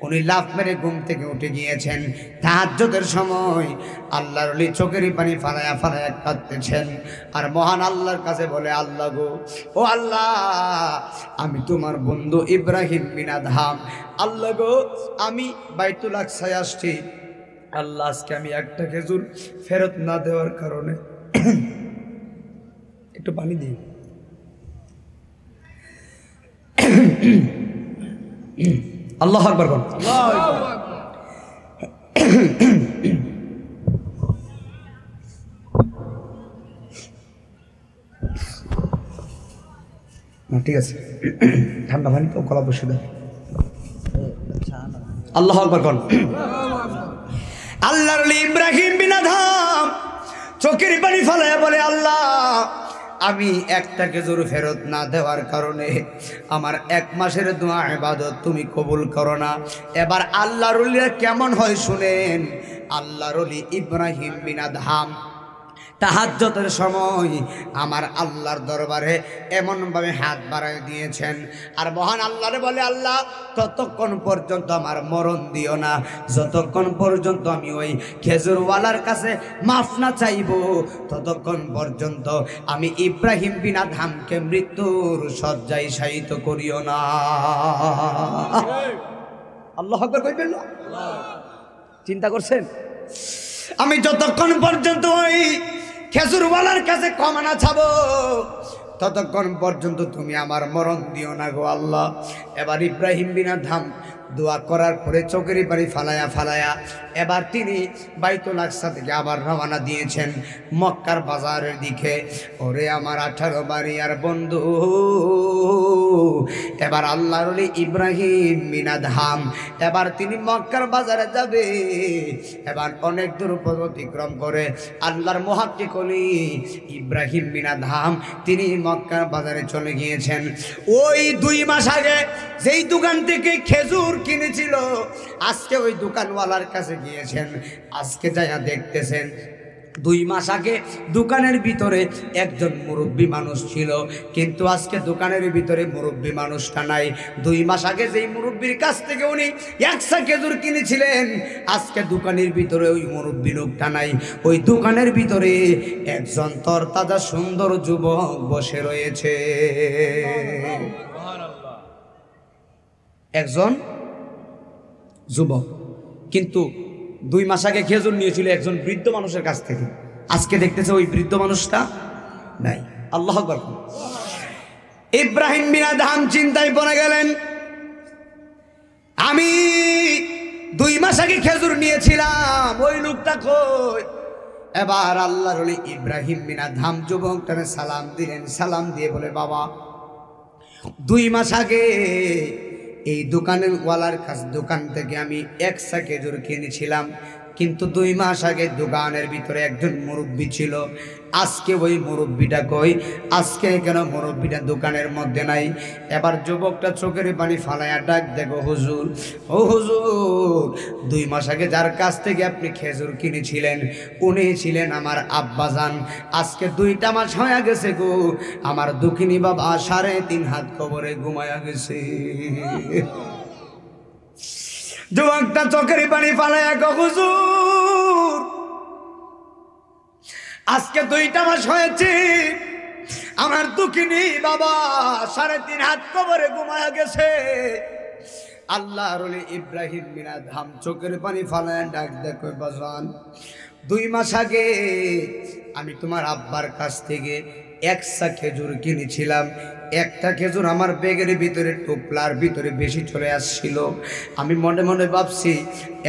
A: উনি লাফ মেরে ঘুম থেকে উঠে গিয়েছেন। তাহাজ্জুদের সময় আল্লাহর ওলি চোখের পানি ফালায়া ফালায়া কাঁদতেছেন আর মহান আল্লাহর কাছে বলে, আল্লাহ গো, ও আল্লাহ, আমি তোমার বন্ধু ইব্রাহিম বিন আদহাম, আল্লাহ গো, আমি বাইতুল আকসায় আসছি, আল্লাহ আজকে আমি একটা খেজুর ফেরত না দেওয়ার কারণে একটু পানি দিই। আল্লাহ আকবার বল। ঠিক আছে, ঠান্ডা পানি তো গলা বসে দেয়। আল্লাহ আকবার বল। আল্লাহর ওলি ইব্রাহিম বিন আদহাম চোখের পানি ফেলায় বলে, আল্লাহ, আমি একটা খেজুর ফেরত না দেওয়ার কারণে আমার 1 মাসের দোয়া ইবাদত তুমি কবুল করো না। এবার আল্লাহর ওলিরা কেমন হয় শুনেন। আল্লাহর ওলি ইব্রাহিম বিন আদহাম তাহাজ্জুদের সময় আমার আল্লাহর দরবারে এমনভাবে হাত বাড়ায় দিয়েছেন আর মহান আল্লাহরে বলে, আল্লাহ, ততক্ষণ পর্যন্ত আমার মরণ দিও না, যতক্ষণ পর্যন্ত আমি ওই খেজুরওয়ালার কাছে মাফ না চাইব, ততক্ষণ পর্যন্ত আমি ইব্রাহিম বিন আদহামকে মৃত্যুর শয্যায় শায়িত করিও না। আল্লাহু আকবার কইবেন না? চিন্তা করছেন? আমি যতক্ষণ পর্যন্ত ওই খেজুরওয়ালার কাছে ক্ষমা না চাবো, ততক্ষণ পর্যন্ত তুমি আমার মরণ দিও না গো আল্লাহ। এবার ইব্রাহিম বিন আদহাম দোয়া করার পরে চোখের পানি ফালায়া ফালায়া এবার তিনি বাইতুল আকসা থেকে আবার রওনা দিয়েছেন মক্কার বাজারের দিকে। ওরে আমার 18 বাড়িয়ার বন্ধু, এবার আল্লাহর ওলি ইব্রাহিম বিন আদহাম এবার তিনি মক্কার বাজারে যাবে। এবার অনেক দূর পথ অতিক্রম করে আল্লাহর মুহাক্কিক ওলি ইব্রাহিম বিন আদহাম তিনি মক্কার বাজারে চলে গিয়েছেন। ওই 2 মাস আগে যেই দোকান থেকে খেজুর কিনেছিল, আজকে ওই দোকানওয়ালার কাছে গিয়েছেন। আজকে যাইয়া দেখতেছেন 2 মাস আগে দোকানের ভিতরে একজন মুরব্বী মানুষ ছিল, কিন্তু আজকে দোকানের ভিতরে মুরব্বী মানুষটা নাই। 2 মাস আগে যেই মুরব্বীর কাছ থেকে উনি 100 খেজুর কিনেছিলেন, আজকে দোকানের ভিতরে ওই মুরব্বী লোকটা নাই। ওই দোকানের ভিতরে একজন তরতাজা সুন্দর যুবক বসে রয়েছে। একজন যুবক, কিন্তু 2 মাস আগে খেজুর নিয়েছিল একজন বৃদ্ধ মানুষের কাছ থেকে, আজকে দেখতেছে ওই বৃদ্ধ মানুষটা নাই। আল্লাহু আকবার। ইব্রাহিম বিন আদহাম চিন্তায় পড়ে গেলেন, আমি 2 মাস আগে খেজুর নিয়েছিলাম, ওই লোকটা কই? এবার আল্লাহর ওলি ইব্রাহিম বিন আদহাম যুবকটাকে সালাম দিলেন। সালাম দিয়ে বলে, বাবা, 2 মাস আগে এই দোকানের ওয়ালার দোকান থেকে আমি 100 খেজুর কিনেছিলাম, কিন্তু 2 মাস আগে দোকানের ভিতরে একজন মুরব্বী ছিল, আজকে ওই মুরব্বীটা কই? আজকে কেন মুরব্বীটা দোকানের মধ্যে নাই? এবার যুবকটা চোখের পানি ফালায়া ডাক দেখো, হুজুর, ও হুজুর, 2 মাস আগে যার কাছ থেকে আপনি খেজুর কিনেছিলেন উনি ছিলেন আমার আব্বাজান। আজকে 2টা মাস হয়ে গেছে গো, আমার দুঃখিনী বাবা 3.5 হাত কবরে ঘুমায়া গেছে। যুবকটা চোখের পানি ফালায়া কো, হুজুর, আজকে 2টা মাস হয়েছে আমার দুঃখিনী বাবা 3.5 হাত কবরে ঘুমায়া গেছে। আল্লাহর ওলি ইব্রাহিম বিন আদহাম চোখের পানি ফালায়া ডাক দেখো, বাজান, 2 মাস আগে আমি তোমার আব্বার কাছ থেকে 100 খেজুর কিনেছিলাম। একটা খেজুর আমার ব্যাগের ভিতরে টোপলার ভিতরে বেশি চলে আসছিল। আমি মনে মনে ভাবছি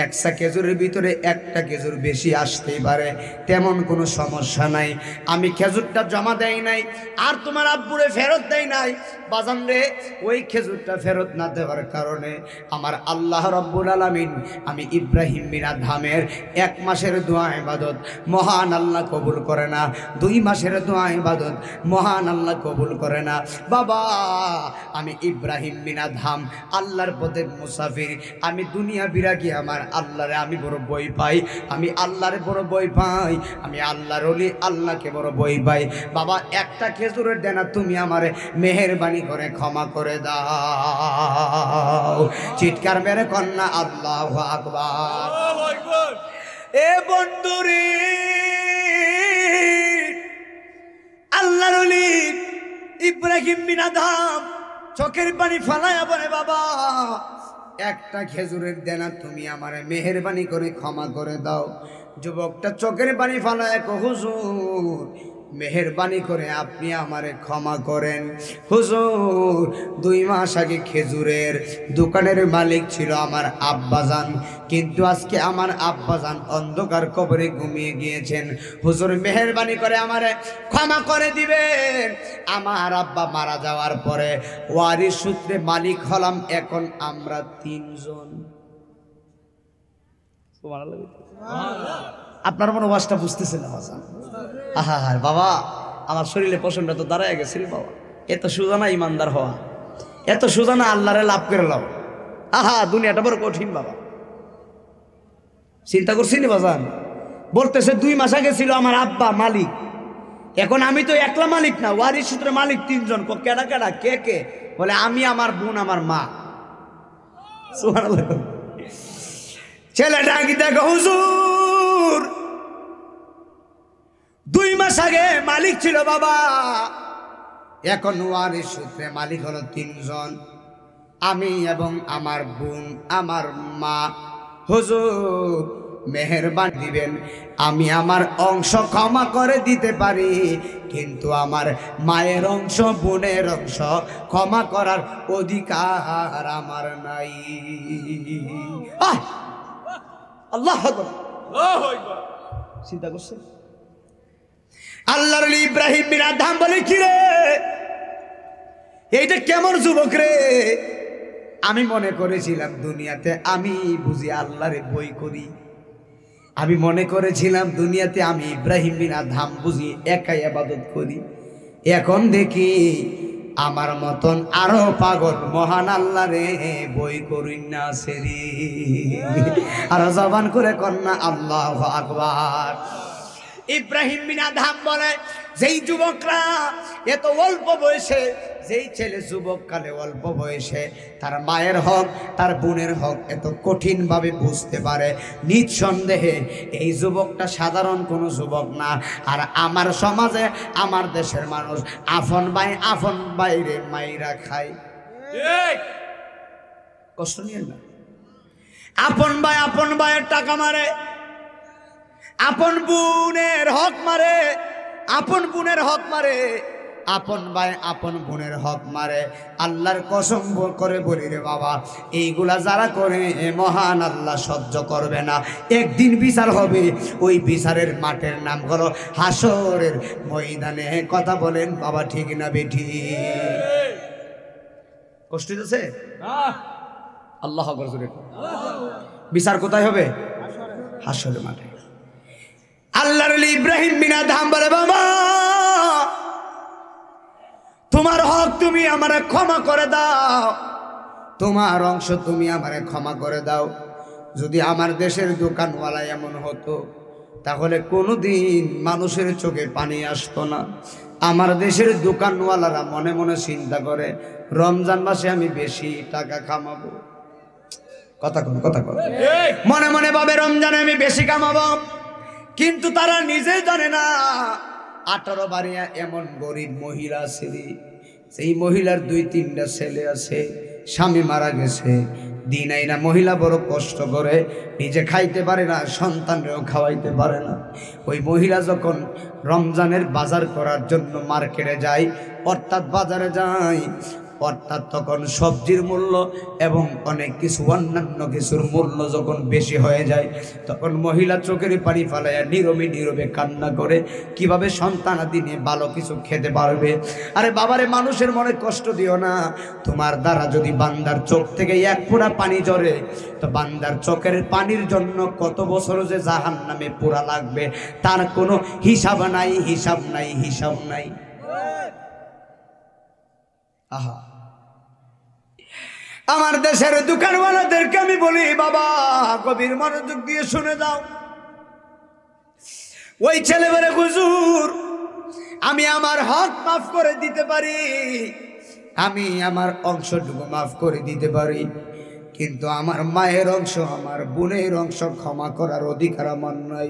A: 100 খেজুরের ভিতরে একটা খেজুর বেশি আসতেই পারে, তেমন কোনো সমস্যা নাই। আমি খেজুরটা জমা দেই নাই আর তোমার আব্বুরে ফেরত দেই নাই। বাজান রে, ওই খেজুরটা ফেরত না দেওয়ার কারণে আমার আল্লাহ রব্বুল আলামিন আমি ইব্রাহিম বিন আদহামের 1 মাসের দোয়া ইবাদত মহান আল্লাহ কবুল করে না, 2 মাসের দোয়া ইবাদত মহান আল্লাহ কবুল করে না। বাবা, আমি ইব্রাহিম বিন আদহাম আল্লাহর পথে মুসাফির, আমি দুনিয়া বিরাগী, আমার আল্লাহরে আমি বড় ভয় পাই, আমি আল্লাহরে বড় ভয় পাই, আমি আল্লাহর ওলি আল্লাহকে বড় ভয় পাই। বাবা একটা খেজুরের দেনা তুমি আমারে মেহেরবানি করে ক্ষমা করে দাও। চিৎকার মেরে কন্যা আল্লাহু আকবার। এ বন্ধুরে আল্লাহর ওলি ইব্রাহিম বিন আদম চোখের পানি ফালায়া বলে বাবা একটা খেজুরের দেনা তুমি আমারে মেহেরবানি করে ক্ষমা করে দাও। যুবকটা চোখের পানি ফালায়া কো হুজুর মেহেরবানি করে আপনি আমারে ক্ষমা করেন। হুজুর 2 মাস আগে খেজুরের দোকানের মালিক ছিল আমার আব্বাজান, কিন্তু আজকে আমার আব্বাজান অন্ধকার কবরে ঘুমিয়ে গিয়েছেন। হুজুর মেহেরবানি করে আমারে ক্ষমা করে দিবেন। আমার আব্বা মারা যাওয়ার পরে ওয়ারিশ সূত্রে মালিক হলাম, এখন আমরা 3 জন। আপনার মনে ওয়াজটা বুঝতেছেন না বাজান? আহা বাবা আমার শরীরে পছন্দ তো দাঁড়ায় গেছে রে বাবা। এত সুজানা ইমানদার হওয়া, এত সুজানা আল্লাহরে লাভ করে লাও। আহা দুনিয়াটা বড় কঠিন বাবা। চিন্তা করছি নি বাজান? বলতেছে 2 মাস আগে ছিল আমার আব্বা মালিক, এখন আমি তো একলা মালিক না, ওয়ারিশ সূত্রে মালিক 3 জন। কেডা কেডা কে কে? বলে আমি, আমার বোন, আমার মা। সুবহানাল্লাহ। ছেলেটা কি দেখো হুজুর 2 মাস আগে মালিক ছিল বাবা, এখন ওয়ারিশ সূত্রে মালিক হলো 3 জন, আমি এবং আমার বোন, আমার মা। হুজুর মেহেরবানি দিবেন, আমি আমার অংশ ক্ষমা করে দিতে পারি, কিন্তু আমার মায়ের অংশ, বোনের অংশ ক্ষমা করার অধিকার আমার নাই। আল্লাহ আকবার। চিন্তা করছেন? আল্লাহর ওলি ইব্রাহিম বিন আদম বলে কি রে এইটা কেমন যুবক রে? আমি মনে করেছিলাম দুনিয়াতে আমি বুঝি আল্লাহরে ভয় করি, আমি মনে করেছিলাম দুনিয়াতে আমি ইব্রাহিম বিন আদম বুঝি একাই ইবাদত করি। এখন দেখি আমার মতন আরো পাগল মহান আল্লাহরে ভয় করি না সেরি। আর জবান করে কন্যা আল্লাহু আকবার। ইব্রাহিম বিন আদম বলে যেই যুবকরা এত অল্প বয়সে, যেই ছেলে যুবক কালে অল্প বয়সে তার মায়ের হক, তার বোনের হক এত কঠিনভাবে বুঝতে পারে, নিঃসন্দেহে এই যুবকটা সাধারণ কোনো যুবক না। আর আমার সমাজে, আমার দেশের মানুষ আপন ভাই আপন বাইরে মাইরা খায়। কষ্ট নিয়ে না, আপন ভাই আপন ভাইয়ের টাকা মারে, আপন বোনের হক মারে, আপন বোনের হক মারে, আপন ভাই আপন বোনের হক মারে। আল্লাহর কসম করে বলি রে বাবা, এইগুলা যারা করে মহান আল্লাহ সহ্য করবে না। একদিন বিচার হবে, ওই বিচারের মাঠের নাম হলো হাসরের ময়দানে। কথা বলেন বাবা, ঠিক না বেঠি? কষ্ট হচ্ছে? আল্লাহ আকবার। বিচার কোথায় হবে? হাসরের মাঠে। আল্লাহর ওলি ইব্রাহিম বিন আদম বলে বাবা তোমার হক তুমি আমারে ক্ষমা করে দাও, তোমার অংশ তুমি আমারে ক্ষমা করে দাও। যদি আমার দেশের দোকানওয়ালা এমন হতো তাহলে কোনোদিন মানুষের চোখে পানি আসতো না। আমার দেশের দোকানওয়ালারা মনে মনে চিন্তা করে রমজান মাসে আমি বেশি টাকা কামাবো। কথা কন, কথা কন। মনে মনে ভাবে রমজানে আমি বেশি কামাবো, কিন্তু তারা নিজে জানে না 18 বাড়িয়া এমন গরিব মহিলা আছে, সেই মহিলার 2-3টা ছেলে আছে, স্বামী মারা গেছে, দিন আইনা মহিলা বড় কষ্ট করে, নিজে খাইতে পারে না, সন্তানরেও খাওয়াইতে পারে না। ওই মহিলা যখন রমজানের বাজার করার জন্য মার্কেটে যায়, অর্থাৎ বাজারে যায়, অর্থাৎ তখন সবজির মূল্য এবং অনেক কিছু অন্যান্য কিছুর মূল্য যখন বেশি হয়ে যায়, তখন মহিলা চোখের পানি ফালাইয়া নীরবে নীরবে কান্না করে কিভাবে সন্তানাদি নিয়ে ভালো কিছু খেতে পারবে। আরে বাবারে, মানুষের মনে কষ্ট দিও না। তোমার দ্বারা যদি বান্দার চোখ থেকে 1 ফোঁটা পানি ঝরে, তো বান্দার চোখের পানির জন্য কত বছর যে জাহান্নামে পোড়া লাগবে তার কোনো হিসাব নাই, হিসাব নাই, হিসাব নাই। আহা, আমার দেশের দোকানওয়ালাদেরকে আমি বলি, বাবা গভীর মনোযোগ দিয়ে শুনে যাও। ওই ছেলে বলে, হুজুর আমি আমার হক মাফ করে দিতে পারি, আমি আমার অংশটুকু মাফ করে দিতে পারি, কিন্তু আমার মায়ের অংশ, আমার বোনের অংশ ক্ষমা করার অধিকার আমার নাই।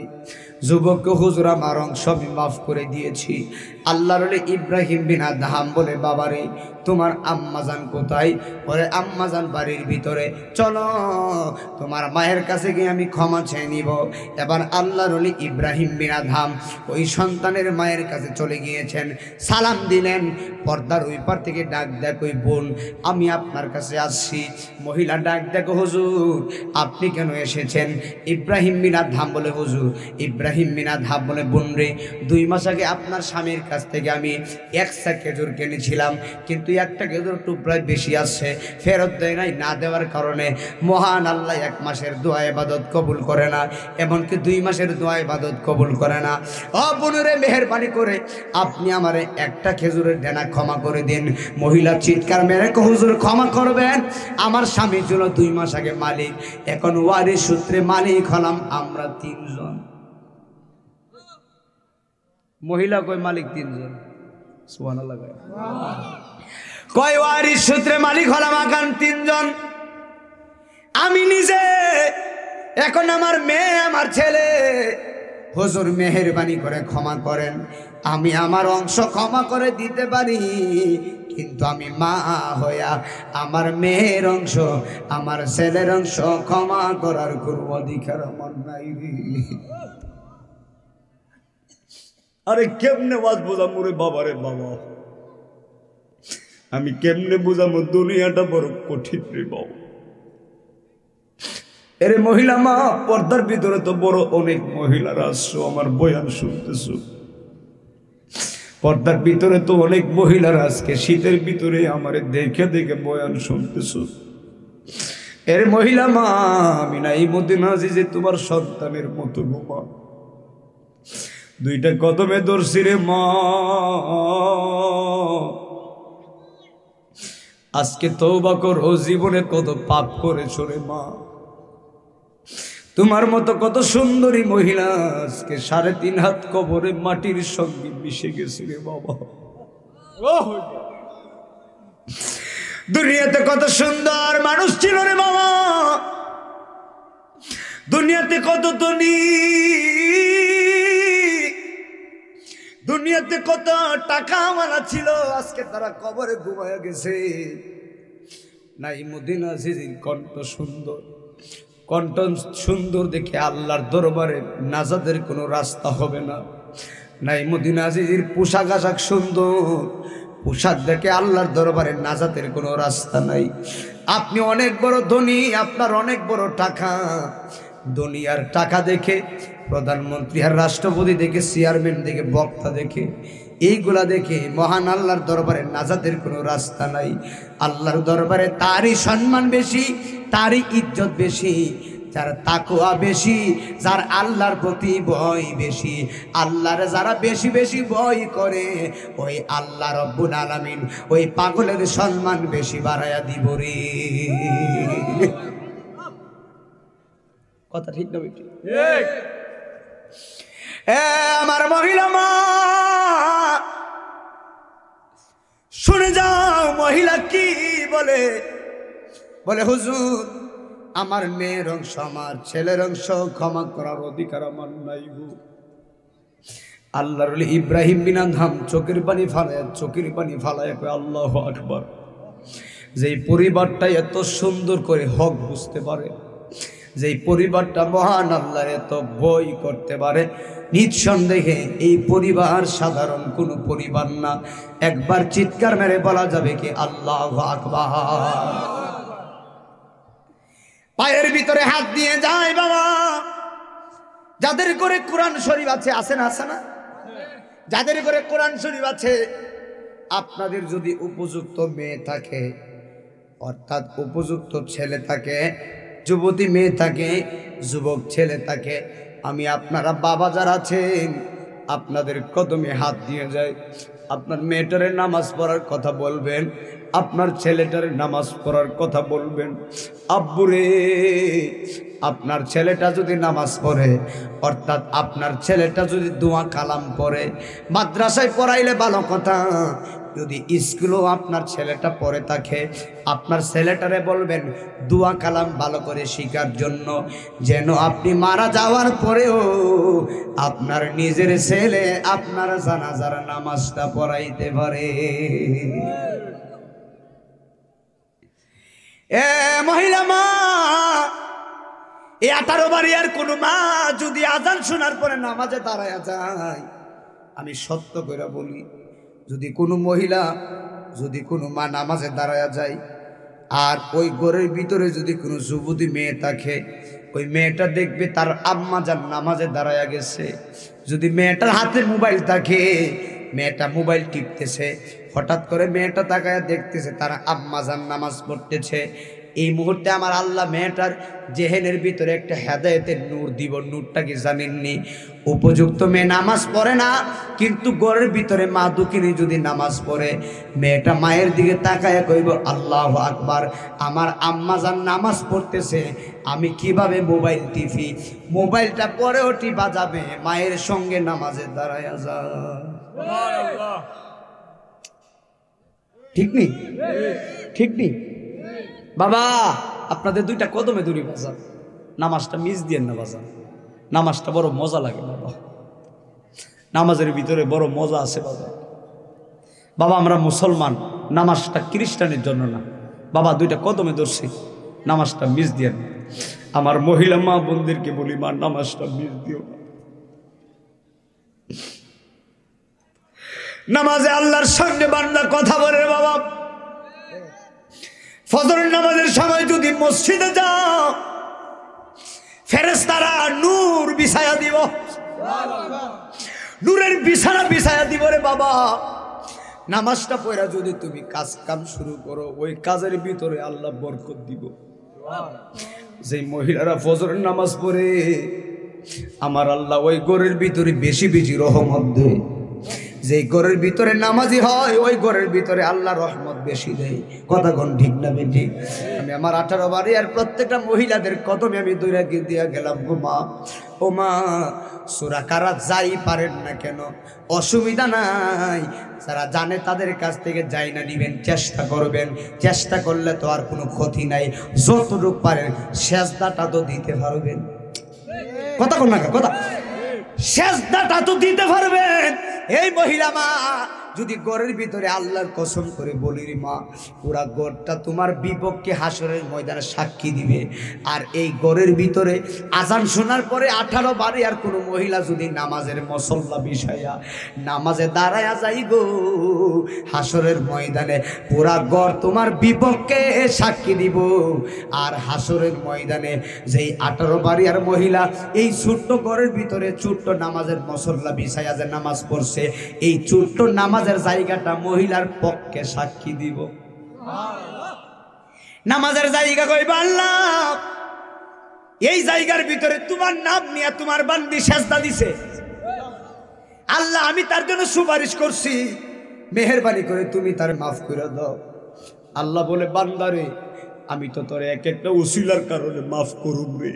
A: যুবক, হুজুর আমার অংশ আমি মাফ করে দিয়েছি। আল্লাহর ওলি ইব্রাহিম বিন আদহাম বলে, বাবারে তোমার আম্মাজান কোথায়? বলে, আম্মাজান বাড়ির ভিতরে, চলো তোমার মায়ের কাছে গিয়ে আমি ক্ষমা চেয়ে নিব। এবার আল্লাহর ওলি ইব্রাহিম বিন আদহাম ওই সন্তানের মায়ের কাছে চলে গিয়েছেন, সালাম দিলেন। পর্দার ওই পার থেকে ডাক দেখ, ওই বোন আমি আপনার কাছে আসছি। মহিলা ডাক দেখো, হুজুর আপনি কেন এসেছেন? ইব্রাহিম বিন আদহাম বলে, হুজুর, ইব্রাহিম বিন আদহাম বলে, বোন রে 2 মাস আগে আপনার স্বামীর কাছ থেকে আমি 100 খেজুর কিনেছিলাম, কিন্তু একটা খেজুর টুকরায় বেশি আসছে, ফেরত দেয় নাই। না দেওয়ার কারণে মহান আল্লাহ 1 মাসের দোয়া ইবাদত কবুল করে না, এমনকি 2 মাসের দোয়া ইবাদত কবুল করে না। ও বোনরে, মেহেরবানি করে আপনি আমারে একটা খেজুরের দেনা ক্ষমা করে দিন। মহিলা চিৎকার মেরে, হুজুর ক্ষমা করবেন, আমার স্বামী ছিল 2 মাস আগে মালিক, এখন ওয়ারিশ সূত্রে মালিক হলাম আমরা 3 জন। মহিলা কই মালিক 3 জন, সুবহানাল্লাহ কয় ওয়ারিশ সূত্রে মালিক হলাম এখন 3 জন। আমি নিজে, এখন আমার মেয়ে, আমার ছেলে। হুজুর মেহেরবানি করে ক্ষমা করেন, আমি আমার অংশ ক্ষমা করে দিতে পারি, কিন্তু আমি মা হইয়া আমার মেয়ের অংশ, আমার ছেলের অংশ ক্ষমা করার কোনো অধিকার আমার নাই রে। আরে কেমনে ওয়াজ বোঝামো রে বাবারে বাবা, আমি কেমনে বোঝামো? দুনিয়াটা বড় কঠিন রে বাবা। এরে মহিলা মা, পর্দার ভিতরে তো বড় অনেক মহিলারা আসছো, আমার বয়ান শুনতেছো। পর্দার ভিতরে তো অনেক মহিলারা আজকে শীতের ভিতরে আমারে দেখে দেখে বয়ান শুনতেছো। এর মহিলা মা, আমি না এই মদিনা যে তোমার সন্তানের মতো গো মা, 2টা কদমে ধরছি রে মা। আজকে তওবা করো, জীবনে কত পাপ করেছো রে মা। তোমার মতো কত সুন্দরী মহিলা আজকে 3.5 হাত কবরে মাটির সঙ্গে মিশে গেছে রে বাবা। দুনিয়াতে কত সুন্দর মানুষ ছিল রে বাবা, দুনিয়াতে কত ধনী, দুনিয়াতে কত টাকাওয়ালা ছিল, আজকে তারা কবরে ঘুমায়া গেছে। নাই মদিনা আজিজির কণ্ঠ সুন্দর, কণ্ঠ সুন্দর দেখে আল্লাহর দরবারে নাজাতের কোনো রাস্তা হবে না। নাই মদিনা আজিজির পোশাক আশাক সুন্দর, পোশাক দেখে আল্লাহর দরবারে নাজাতের কোনো রাস্তা নাই। আপনি অনেক বড় ধনী, আপনার অনেক বড় টাকা, দুনিয়ার টাকা দেখে, প্রধানমন্ত্রী আর রাষ্ট্রপতি দেখে, চেয়ারম্যান দেখে, বক্তা দেখে, এইগুলা দেখে মহান আল্লাহর দরবারে নাজাতের কোনো রাস্তা নাই। আল্লাহর দরবারে তারই সম্মান বেশি, তারই ইজ্জত বেশি, যার তাকওয়া বেশি, যার আল্লাহর প্রতি ভয় বেশি। আল্লাহর যারা বেশি বেশি ভয় করে, ওই আল্লাহ রব্বুল আলামিন ওই পাগলের সম্মান বেশি বাড়ায়া দিব রে। কথা ঠিক না বেটি? আমার মহিলা মা, শুনে যাও মহিলা কি বলে। বলে, হুজুর আমার মেয়ের অংশ, আমার ছেলের অংশ ক্ষমা করার অধিকার আমার নাই গো। আল্লাহর ওলি ইব্রাহিম বিন আদহাম চোখের পানি ফালায় কয়, আল্লাহু আকবার। যেই পরিবারটা এত সুন্দর করে হক বুঝতে পারে, যেই পরিবারটা মহান আল্লাহর এত ভয় করতে পারে, নিঃসন্দেহে এই পরিবার সাধারণ কোনো পরিবার না। একবার চিৎকার মেরে বলা যাবে কি আল্লাহু আকবার। পায়ের ভিতরে হাত দিয়ে যায় বাবা, যাদের করে কোরআন শরীফ আছে, আছে না? আছে না? যাদের করে কোরআন শরীফ আছে, আপনাদের যদি উপযুক্ত মেয়ে থাকে, অর্থাৎ উপযুক্ত ছেলে থাকে, যুবতী মেয়ে থাকে, যুবক ছেলে থাকে, আমি আপনারা বাবা যারা আছেন আপনাদের কদমে হাত দিয়ে যায়, আপনার মেয়েটারে নামাজ পড়ার কথা বলবেন, আপনার ছেলেটারে নামাজ পড়ার কথা বলবেন। আব্বুরে, আপনার ছেলেটা যদি নামাজ পড়ে, অর্থাৎ আপনার ছেলেটা যদি দোয়া কালাম পড়ে, মাদ্রাসায় পড়াইলে ভালো কথা, যদি স্কুলেও আপনার ছেলেটা পড়ে থাকে, আপনার ছেলেটারে বলবেন দোয়া কালাম ভালো করে শেখার জন্য, যেন আপনি মারা যাওয়ার পরেও আপনার নিজের ছেলে আপনার জানাজার নামাজটা পড়াইতে পারে। এ মহিলা মা, এই 18 বাড়িয়ার কোনো মা যদি আজান শোনার পরে নামাজে দাঁড়ায় যায়, আমি সত্য করে বলি, যদি কোনো মহিলা, যদি কোনো মা নামাজে দাঁড়ায় যায়, আর ওই ঘরের ভিতরে যদি কোনো যুবতী মেয়ে থাকে, ওই মেয়েটা দেখবে তার আম্মা যান নামাজে দাঁড়ায় গেছে। যদি মেয়েটার হাতে মোবাইল থাকে, মেয়েটা মোবাইল টিপতেছে, হঠাৎ করে মেয়েটা তাকায় দেখতেছে তার আম্মা যান নামাজ পড়তেছে, এই মুহূর্তে আমার আল্লাহ মেয়েটার জেহেনের ভিতরে একটা হেদায়েতের নূর দিব। নূরটা কি জানেননি? উপযুক্ত মেয়ে নামাজ পড়ে না, কিন্তু ঘরের ভিতরে মা দুঃখিনী যদি নামাজ পড়ে, মেয়েটা মায়ের দিকে তাকায় কইব আল্লাহু আকবার, আমার আম্মা যান নামাজ পড়তেছে, আমি কিভাবে মোবাইল টিপি, মোবাইলটা পরেও টিপা যাবে, মায়ের সঙ্গে নামাজে দাঁড়ায় যায়। ঠিক নেই? ঠিক নেই? বাবা, আপনাদের দুইটা কদমে দূরে বাজান, নামাজটা মিস দিয়েন না বাজান, নামাজটা বড় মজা লাগে বাবা, নামাজের ভিতরে বড় মজা আছে বাবা। বাবা আমরা মুসলমান, নামাজটা খ্রিস্টানের জন্য না বাবা, দুইটা কদমে ধরছি, নামাজটা মিস দিয়েন না। আমার মহিলা মা বোনদেরকে বলি, মা নামাজটা মিস দিও না। নামাজে আল্লাহর সঙ্গে বান্দা কথা বলে বাবা। ফজরের নামাজের সময় যদি মসজিদে যাও, ফেরেশতারা নূর বিছায়া দিব, নূরের বিছানা বিছায়া দিব রে বাবা। নামাজটা পড়া যদি তুমি কাজ কাম শুরু করো, ওই কাজের ভিতরে আল্লাহ বরকত দিব। যে মহিলারা ফজরের নামাজ পড়ে, আমার আল্লাহ ওই ঘরের ভিতরে বেশি বেশি রহমত দেয়। যে ঘরের ভিতরে নামাজি হয়, ওই ঘরের ভিতরে আল্লাহ রহমত বেশি দেয়। কথা কোন ঠিক না বেটি? আমি আমার 18 বাড়ি আর প্রত্যেকটা মহিলাদের কদমে আমি দৌড়াকে দিয়া গেলাম, গো মা, ও মা, সূরা কারা যাই পারেন না কেন, অসুবিধা নাই, যারা জানে তাদের কাছ থেকে যাই না নিবেন, চেষ্টা করবেন, চেষ্টা করলে তো আর কোনো ক্ষতি নাই, যতটুকু পারেন সেজদাটা তো দিতে পারবেন। কথা কোন না কথা, সেজদাটা তো দিতে পারবেন। এই মহিলা মা যদি ঘরের ভিতরে আল্লাহর কসম করে বলি রে মা, পুরা ঘরটা তোমার বিপক্ষে হাসরের ময়দানে সাক্ষী দিবে। আর এই ঘরের ভিতরে আজান শোনার পরে 18 বারে আর কোনো মহিলা যদি নামাজের মসল্লা বিছায়া নামাজে দাঁড়ায়া যাই গো, হাসরের ময়দানে পুরা ঘর তোমার বিপক্ষে সাক্ষী দিব। আর হাসরের ময়দানে যেই 18 বারে আর মহিলা এই ছোট্ট ঘরের ভিতরে ছোট্ট নামাজের মসল্লা বিছায়া যে নামাজ পড়ছে, এই ছোট্ট নামাজের জায়গাটা মহিলার পক্ষে সাক্ষী দিব। নামাজের জায়গা কইবা আল্লাহ, এই জায়গার ভিতরে তোমার নাম নিয়ে তোমার বান্দি সেজদা দিছে, আল্লাহ আমি তার জন্য সুপারিশ করছি, মেহেরবানি করে তুমি তার মাফ করে দাও। আল্লাহ বলে, বান্দারে আমি তো তোর এক একটা উসিলার কারণে মাফ করুম রে,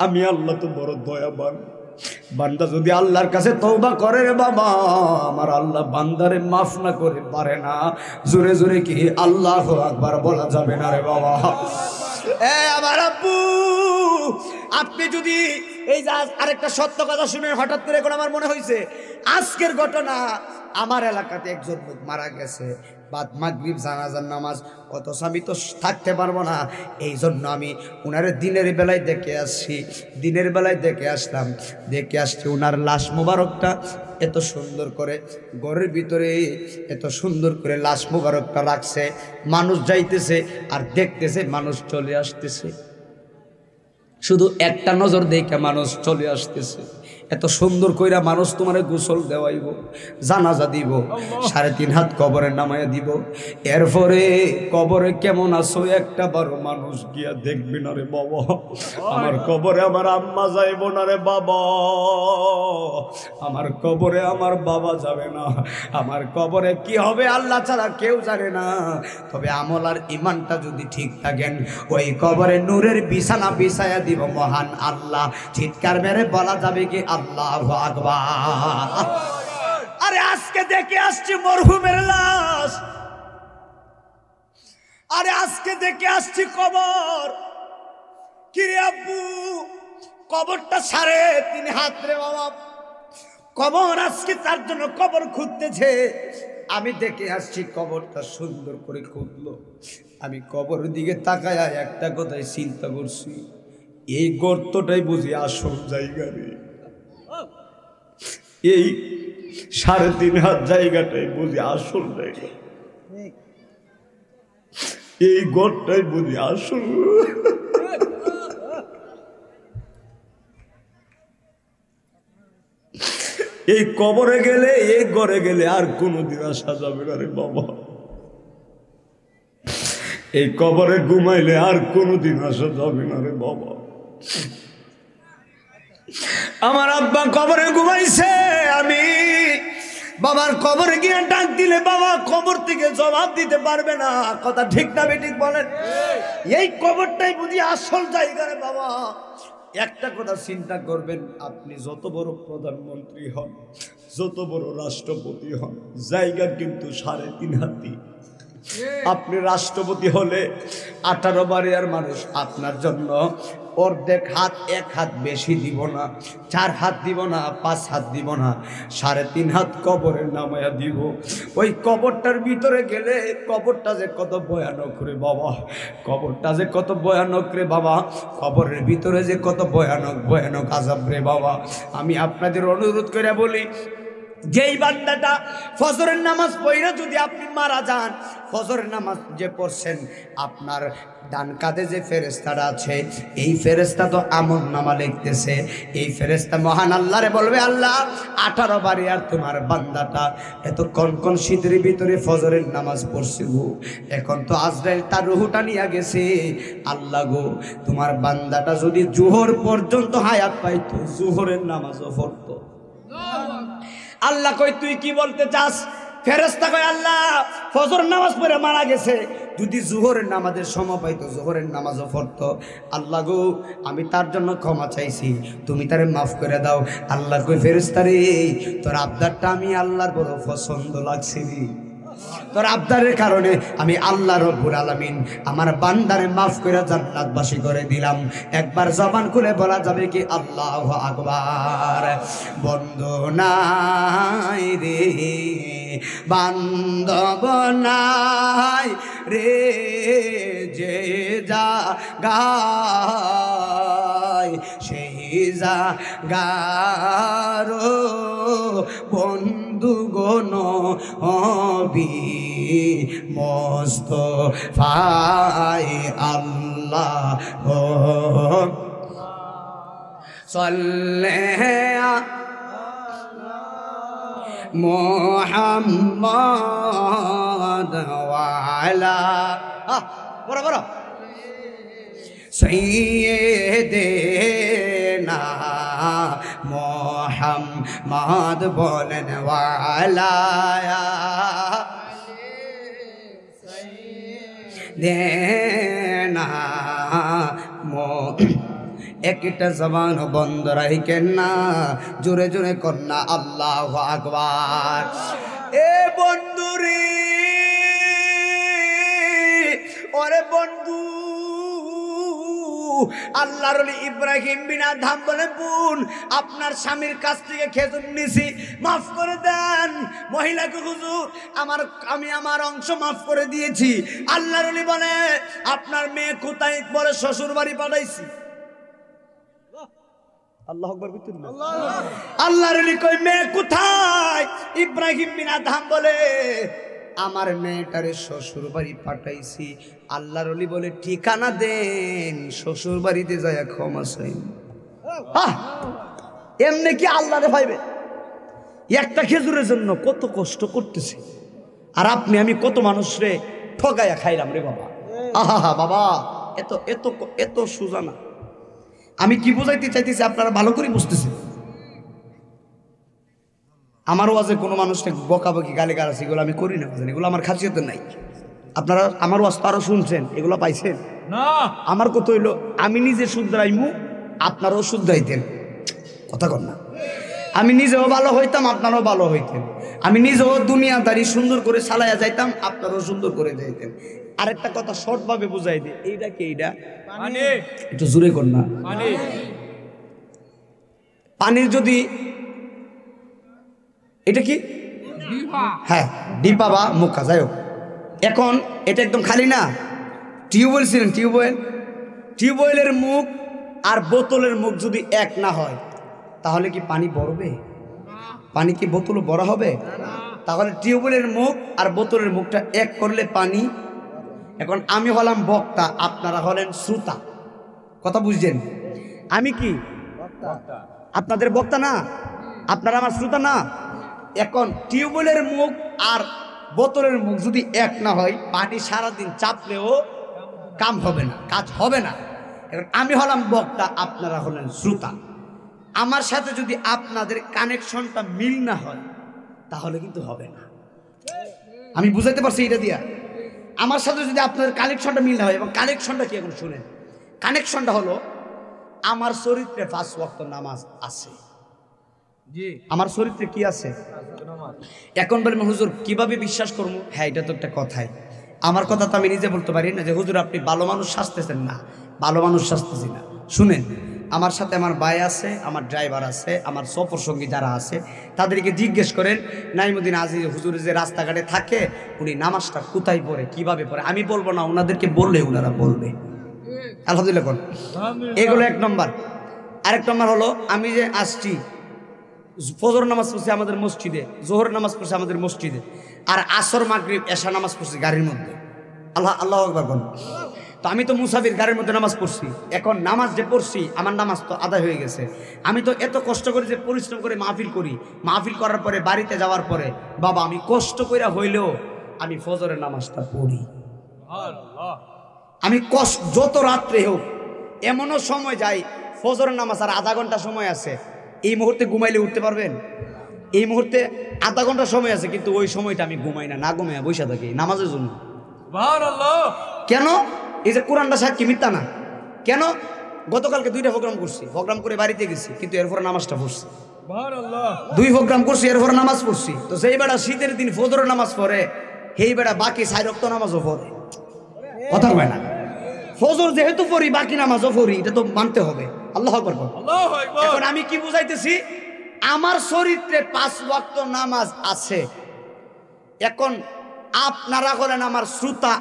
A: আমি আল্লাহ তো বড় দয়াবান। বান্দা যদি আল্লাহর কাছে তওবা করে রে বাবা, আমার আল্লাহ বান্দারে মাফ না করে পারে না। জোরে জোরে কি আল্লাহু আকবার বলা যাবে না রে বাবা? আমার আব্বু, আপনি যদি এই যে আরেকটা সত্য কথা শুনে হঠাৎ করে এখন আমার মনে হয়েছে, আজকের ঘটনা, আমার এলাকাতে একজন লোক মারা গেছে, বাদ মাগরিব জানাজার নামাজ, অথচ আমি তো থাকতে পারবো না, এই জন্য আমি উনারে দিনের বেলায় দেখে আসছি। দিনের বেলায় দেখে আসলাম, দেখে আসছি উনার লাশ মোবারকটা এত সুন্দর করে ঘরের ভিতরে, এত সুন্দর করে লাশ মোবারকটা রাখছে। মানুষ যাইতেছে আর দেখতেছে, মানুষ চলে আসতেছে, শুধু একটা নজর দেখে মানুষ চলে আসতেছে। এত সুন্দর কইরা মানুষ তোমারে গোসল দেওয়াইব, জানাজা দিব, 3.5 হাত কবরে নামাইয়া দিব। এরপরে কবরে কেমন আছো একটা বারো মানুষ গিয়া দেখবি না রে বাবা। আমার কবরে আমার আম্মা যাইব না রে বাবা, আমার কবরে আমার বাবা যাবে না, আমার কবরে কি হবে আল্লাহ ছাড়া কেউ জানে না। তবে আমল আর ইমানটা যদি ঠিক থাকেন, ওই কবরে নূরের বিছানা বিছায়া দিব মহান আল্লাহ। চিৎকার মেরে বলা যাবে কি আল্লাহু আকবার। আরে আজকে দেখে আসছি মরহুমের লাশ, আরে আজকে দেখে আসছি কবর। কিরে আব্বু, কবরটা 3.5 হাত রে বাবা, কবর আজকে তার জন্য কবর খুঁড়তেছে। আমি দেখে আসছি কবরটা সুন্দর করে খুঁড়লো। আমি কবরের দিকে তাকায় একটা কথাই চিন্তা করছি, এই গর্তটাই বুঝি আসল জায়গা রে, এই 3.5 হাত জায়গাটাই বুঝি আসল জায়গা, এই গর্তটাই বুঝি আসল। এই কবরে গেলে, এই ঘরে গেলে আর কোনোদিন আসা যাবে না রে বাবা। এই কবরে ঘুমাইলে আর কোনোদিন আসা যাবে না রে বাবা। আমার আব্বা কবরে ঘুমাইছে, আমি বাবার কবরে গিয়ে ডাক দিলে বাবা কবর থেকে জবাব দিতে পারবে না। কথা ঠিক না বেঠিক বলেন? এই কবরটাই বুঝি আসল জায়গা রে বাবা। একটা কথা চিন্তা করবেন, আপনি যত বড় প্রধানমন্ত্রী হন, যত বড় রাষ্ট্রপতি হন, জায়গা কিন্তু 3.5 হাতি। আপনি রাষ্ট্রপতি হলে 18 বাড়িয়ার মানুষ আপনার জন্য অর্ধেক হাত, 1 হাত বেশি দিব না, 4 হাত দিব না, 5 হাত দিব না, 3.5 হাত কবরে নামায়া দিব। ওই কবরটার ভিতরে গেলে কবরটা যে কত ভয়ানক রে বাবা, কবরটা যে কত ভয়ানক রে বাবা, কবরের ভিতরে যে কত ভয়ানক ভয়ানক আযাব রে বাবা। আমি আপনাদের অনুরোধ করে বলি, যেই বান্দাটা ফজরের নামাজ পড়ে যদি আপনি মারা যান, ফজরের নামাজ যে পড়ছেন, আপনার ডান কাঁধে যে ফেরেশতাটা আছে, এই ফেরেশতা তো আমল নামা লিখতেছে। এই ফেরেশতা মহান আল্লাহরে বলবে, আল্লাহ 18 বারে আর তোমার বান্দাটা এত কনকন শীতের ভিতরে ফজরের নামাজ পড়ছে গো, এখন তো আজরাইল তার রুহটা নিয়ে গেছে। আল্লাহ গো, তোমার বান্দাটা যদি জোহর পর্যন্ত হায়াত পাইতো, জোহরের নামাজও পড়তো। আল্লাহ কই তুই কি বলতে চাস? ফেরেশতা কয়, আল্লাহ ফজর নামাজ পড়ে মারা গেছে, যদি জোহরের নামাজের সময় পাইতো জোহরের নামাজও পড়তো। আল্লাহ গো, আমি তার জন্য ক্ষমা চাইছি, তুমি তারে মাফ করে দাও। আল্লাহ কই, ফেরেশতা রে, তোর আবদারটা আমি আল্লাহর বড় পছন্দ লাগছে রে, তোর আবদারের কারণে আমি আল্লাহ রব্বুল আলামিন আমার বান্দারে মাফ করে জান্নাতবাসী করে দিলাম। একবার জবান খুলে বলা যাবে কি আল্লাহু আকবার। বন্ধু নাই রে, বান্ধব নাই রে, যে যা গায় সেই যা গারো বন্ধু গণ হবি মোস্তফায়ে আল্লাহ সাল্লাল্লাহু মুহাম্মদ ওয়া আলা বড় বড় সাইয়্যিদিনা মুহাম্মদ বলেন ওয়া আলা দেনা একটা জবান বন্ধ রাখেন না, জোরে জোরে কন্যা আল্লাহু আকবার। এ বন্ধুরে, ওরে বন্ধু, আল্লাহর ওলি ইব্রাহিম বিন আদহাম বলে, বোন আপনার স্বামীর কাছ থেকে খেজুর নিছি, মাফ করে দেন। মহিলাকে, হুজুর আমি আমার অংশ মাফ করে দিয়েছি। আল্লাহর ওলি বলে, আপনার মেয়ে কোথায়? বলে শ্বশুর বাড়ি পাঠাইছি। আল্লাহু আকবার। আল্লাহর ওলি কই, মেয়ে কোথায়? ইব্রাহিম বিন আদহাম বলে, আমার মেয়েটারে শ্বশুর বাড়ি পাঠাইছি। আল্লাহর ওলি বলে, ঠিকানা দেন, শ্বশুর বাড়িতে যায় ক্ষমা চাই। এমনি কি আল্লাহরে পাইবে? একটা খেজুরের জন্য কত কষ্ট করতেছে, আর আপনি আমি কত মানুষরে ঠগাইয়া খাইলাম রে বাবা। আহা বাবা, এত এত এত সোজা না। আমি কি বুঝাইতে চাইতেছি আপনারা ভালো করে বুঝতেছেন। আমার ওয়াজে কোনো মানুষকে বকাবকি গালিগালাজ এগুলো আমি করি না, এগুলো আমার খাসিয়ত নাই। আপনারা আমার ওয়াজ তো আরো শুনছেন, এগুলো পাইছেন
C: না।
A: আমার কথা হইলো আমি নিজে শুধরাইমু, আপনারাও শুধরাইতেন, কথা কর না। আমি নিজেও ভালো হইতাম, আপনারাও ভালো হইতেন। আমি নিজেও দুনিয়াদারি সুন্দর করে চালাইয়া যাইতাম, আপনারাও সুন্দর করে যাইতেন। আরেকটা কথা শর্টভাবে বুঝাই দিই, এইটা কি? এইটা
C: পানি।
A: একটু জোরে কর না।
C: পানি।
A: পানির যদি এটা কি? হ্যাঁ, ডিপা বা মুখা, যাই হোক। এখন এটা একদম খালি না, টিউবওয়েল ছিলেন, টিউবওয়েলের মুখ আর বোতলের মুখ যদি এক না হয় তাহলে কি পানি বড়বে? পানি কি বোতলও বড় হবে? তাহলে টিউবওয়েলের মুখ আর বোতলের মুখটা এক করলে পানি। এখন আমি হলাম বক্তা, আপনারা হলেন শ্রোতা, কথা বুঝছেন? আমি কি আপনাদের বক্তা না, আপনারা আমার শ্রোতা না। এখন টিউবওয়েলের মুখ আর বোতলের মুখ যদি এক না হয়, পানি সারাদিন চাপলেও কাম হবে না, কাজ হবে না। এখন আমি হলাম বক্তা, আপনারা হলেন শ্রোতা। আমার সাথে যদি আপনাদের কানেকশনটা মিল না হয় তাহলে কিন্তু হবে না। আমি বুঝাইতে পারছি এটা দিয়া? আমার সাথে যদি আপনাদের কানেকশনটা মিল না হয়, এবং কানেকশনটা কি এখন শুনেন। কানেকশনটা হলো আমার চরিত্রে 5 ওয়াক্ত নামাজ আছে।
C: জি।
A: আমার চরিত্রে কি আছে?
C: নামাজ।
A: এখন বলবেন হুজুর কিভাবে বিশ্বাস করবো? হ্যাঁ, এটা তো একটা কথাই। আমার কথা তো আমি নিজে বলতে পারি না যে হুজুর আপনি ভালো মানুষ সাজতেছেন না, ভালো মানুষ সাজতেছি না। শুনেন, আমার সাথে আমার ভাই আছে, আমার ড্রাইভার আছে, আমার সফর সঙ্গী যারা আছে তাদেরকে জিজ্ঞেস করেন নাইমুদ্দিন আজিজ হুজুর যে রাস্তাঘাটে থাকে উনি নামাজটা কোথায় পড়ে, কিভাবে পড়ে। আমি বলবো না, ওনাদেরকে বললে ওনারা বলবে। আলহামদুলিল্লাহ কোন। এগুলো এক নম্বর। আরেক নম্বর হলো আমি যে আসছি, ফজর নামাজ পড়ছি আমাদের মসজিদে, জোহর নামাজ পড়ছি আমাদের মসজিদে, আর আসর মাগরিব এশা নামাজ পড়ছি গাড়ির মধ্যে। আল্লাহ আকবার বল। তো আমি তো মুসাফির, গাড়ির মধ্যে নামাজ পড়ছি। এখন নামাজ যে পড়ছি আমার নামাজ তো আদায় হয়ে গেছে। আমি তো এত কষ্ট করে যে পরিশ্রম করে মাহফিল করি, মাহফিল করার পরে বাড়িতে যাওয়ার পরে বাবা আমি কষ্ট করে হইলেও আমি ফজরের নামাজটা পড়ি। আমি কষ্ট যত রাত্রে হোক, এমনও সময় যাই ফজরের নামাজ আর আধা ঘন্টা সময় আছে, এই মুহূর্তে ঘুমাইলে উঠতে পারবেন? এই মুহূর্তে আধা ঘন্টা সময় আছে, কিন্তু ওই সময়টা আমি ঘুমাই না, না ঘুমাই বসে থাকি নামাজের জন্য। কেন? এই যে কোরআনটা সাক্ষী, মিথ্যা না। কেন? গতকালকে 2টা প্রোগ্রাম করছি, প্রোগ্রাম করে বাড়িতে গেছি, কিন্তু এরপরে নামাজটা পড়ছি। 2 প্রোগ্রাম করছি, এরপরে নামাজ পড়ছি। তো সেই বেড়া শীতের দিন ফজরের নামাজ পড়ে, সেই বেড়া বাকি 4 ওয়াক্ত নামাজও পড়ে, কথা হয় না। ফজর যেহেতু পড়ি, বাকি নামাজও পড়ি, এটা তো মানতে হবে। আল্লাহ আকবার। এখন আমি কি বুঝাইতেছি, আমার চরিত্রে 5 ওয়াক্ত নামাজ আছে। এখন আপনারা হলেন আমার শ্রোতা,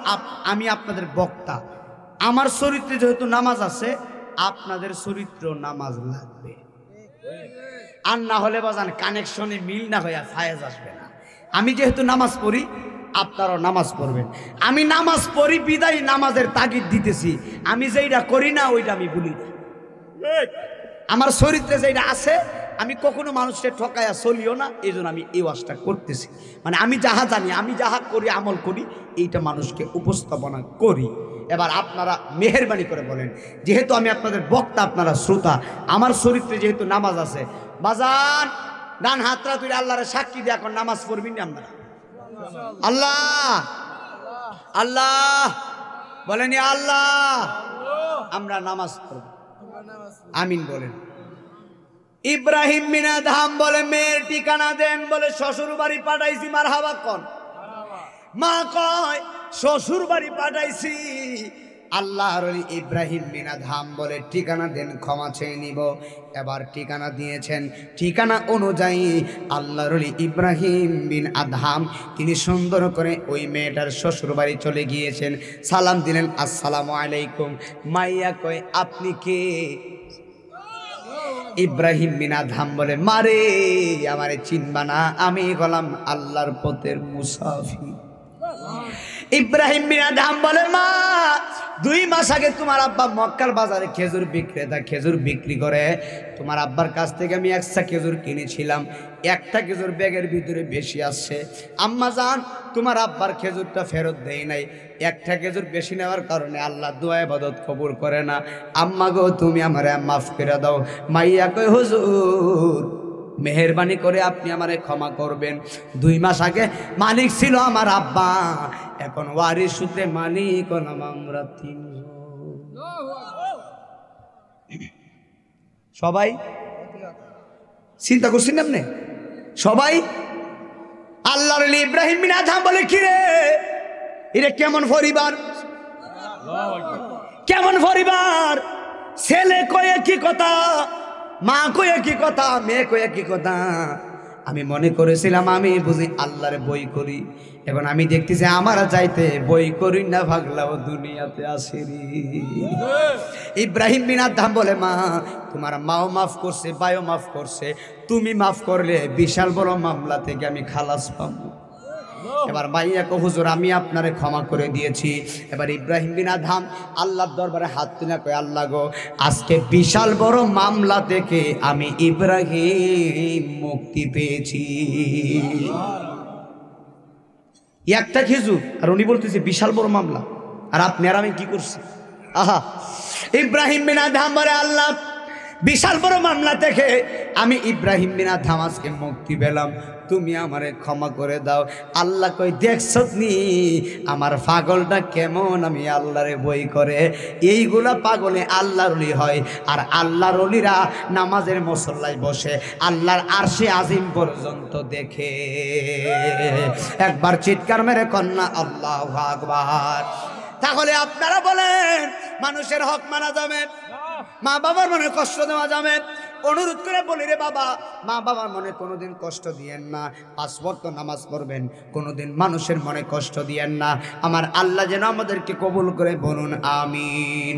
A: আমি আপনাদের বক্তা। আমার চরিত্রে যেহেতু নামাজ আছে, আপনাদের চরিত্র নামাজ লাগবে। আর না হলে বাজান কানেকশনে মিল না হয়ে ফায়েজ আসবে না। আমি যেহেতু নামাজ পড়ি, আপনারাও নামাজ পড়বেন। আমি নামাজ পড়ি বিদায় নামাজের তাগিদ দিতেছি। আমি যেইটা করি না ওইটা আমি ভুলি না। আমার চরিত্রে যেটা আছে, আমি কখনো মানুষকে ঠকাইয়া চলিও না, এই জন্য আমি এই ওয়াজটা করতেছি। মানে আমি যাহা জানি, আমি যাহা করি, আমল করি, এইটা মানুষকে উপস্থাপনা করি। এবার আপনারা মেহেরবানি করে বলেন, যেহেতু আমি আপনাদের বক্তা, আপনারা শ্রোতা, আমার চরিত্রে যেহেতু নামাজ আছে, বাজান ডান হাতরা তুই আল্লাহরে সাক্ষী দিয়ে এখন নামাজ পড়বি না আপনারা? আল্লাহ আল্লাহ বলেন, আল্লাহ আমরা নামাজ পড়ব। আমিন বলেন। ইব্রাহিম বিন আদহাম বলে মেয়ের ঠিকানা দেন, বলে শ্বশুর বাড়ি পাঠাইছি। মারহাবা কন। মা কয় শ্বশুর বাড়ি পাঠাইছি। আল্লাহর ওলি ইব্রাহিম বিন আদহাম বলে ঠিকানা দেন, ক্ষমা চেয়ে নিব। এবার ঠিকানা দিয়েছেন, ঠিকানা অনুযায়ী আল্লাহর ওলি ইব্রাহিম বিন আদহাম তিনি সুন্দর করে ওই মেয়েটার শ্বশুর বাড়ি চলে গিয়েছেন। সালাম দিলেন, আসসালামু আলাইকুম। মাইয়া কয় আপনি কে? ইব্রাহিম বিন আদহাম বলে মারে আমারে চিনবা না, আমি হলাম আল্লাহর পথের মুসাফির। ইব্রাহিম বিন আদহাম বলে মা 2 মাস আগে তোমার আব্বা মক্কার বাজারে খেজুর বিক্রেতা খেজুর বিক্রি করে, তোমার আব্বার কাছ থেকে আমি 1টা খেজুর কিনেছিলাম, 1টা খেজুর ব্যাগের ভিতরে বেশি আসছে। আম্মা জান তোমার আব্বার খেজুরটা ফেরত দেয় নাই, 1টা খেজুর বেশি নেওয়ার কারণে আল্লাহ দোয়া ইবাদত কবুল করে না। আম্মা গো তুমি আমারে মাফ করে দাও। মাইয়া কই হুজুর মেহেরবানি করে আপনি আমারে ক্ষমা করবেন। 2 মাস আগে মালিক ছিল আমার আব্বা, এখন ওয়ারিশ সূত্রে মালিক হলাম আমরা 3 জন। সবাই চিন্তা করছেন আপনি? সবাই আল্লাহর ওলি ইব্রাহিম বিন আদহাম বলে কি রে এরা কেমন পরিবার, কেমন পরিবার, ছেলে কয়ে কি কথা, মা কয়ে কি কথা, মেয়ে কয়ে কি কথা। আমি মনে করেছিলাম আমি বুঝি আল্লাহরে বই করি, এখন আমি দেখতেছি আমার চাইতে বই করি না ভাগলাও দুনিয়াতে আসেরি। ইব্রাহিম বিন আদহাম বলে মা তোমার মাও মাফ করছে, ভাইও মাফ করছে, তুমি মাফ করলে বিশাল বড় মামলা থেকে আমি খালাস পাবো। এবার মাইয়া কো হুজুর আমি আপনারে ক্ষমা করে দিয়েছি। এবার ইব্রাহিম বিন আদহাম আল্লাহর দরবারে হাত তুলে কয় আল্লাহ গো আজকে বিশাল বড় মামলা থেকে আমি ইব্রাহিম মুক্তি পেয়েছি। 1টা খেজুর আর উনি বলতেছে বিশাল বড় মামলা, আর আপনি আর আমি কি করছি? আহা ইব্রাহিম বিন আদহাম বলে আল্লাহ বিশাল বড় মামলা থেকে আমি ইব্রাহিম বিন আদহাম আজকে মুক্তি পেলাম, তুমি আমারে ক্ষমা করে দাও। আল্লাহ কই দেখছত নি আমার পাগলটা কেমন আমি আল্লাহরে বই করে। এইগুলা পাগলে আল্লাহর ওলি হয়, আর আল্লাহর ওলিরা নামাজের মুসল্লায় বসে আল্লাহর আরশে আজিম পর্যন্ত দেখে। একবার চিৎকার মেরে কন্যা আল্লাহু আকবার। তাহলে আপনারা বলেন মানুষের হক মানা যাবে, মা বাবার মনে কষ্ট দেওয়া যাবে? অনুরোধ করে বলি রে বাবা, মা বাবার মনে কোনোদিন কষ্ট দিয়েন না। 5 ওয়াক্ত নামাজ পড়বেন, কোনোদিন মানুষের মনে কষ্ট দিয়েন না। আমার আল্লাহ যেন আমাদেরকে কবুল করে, বলুন আমিন।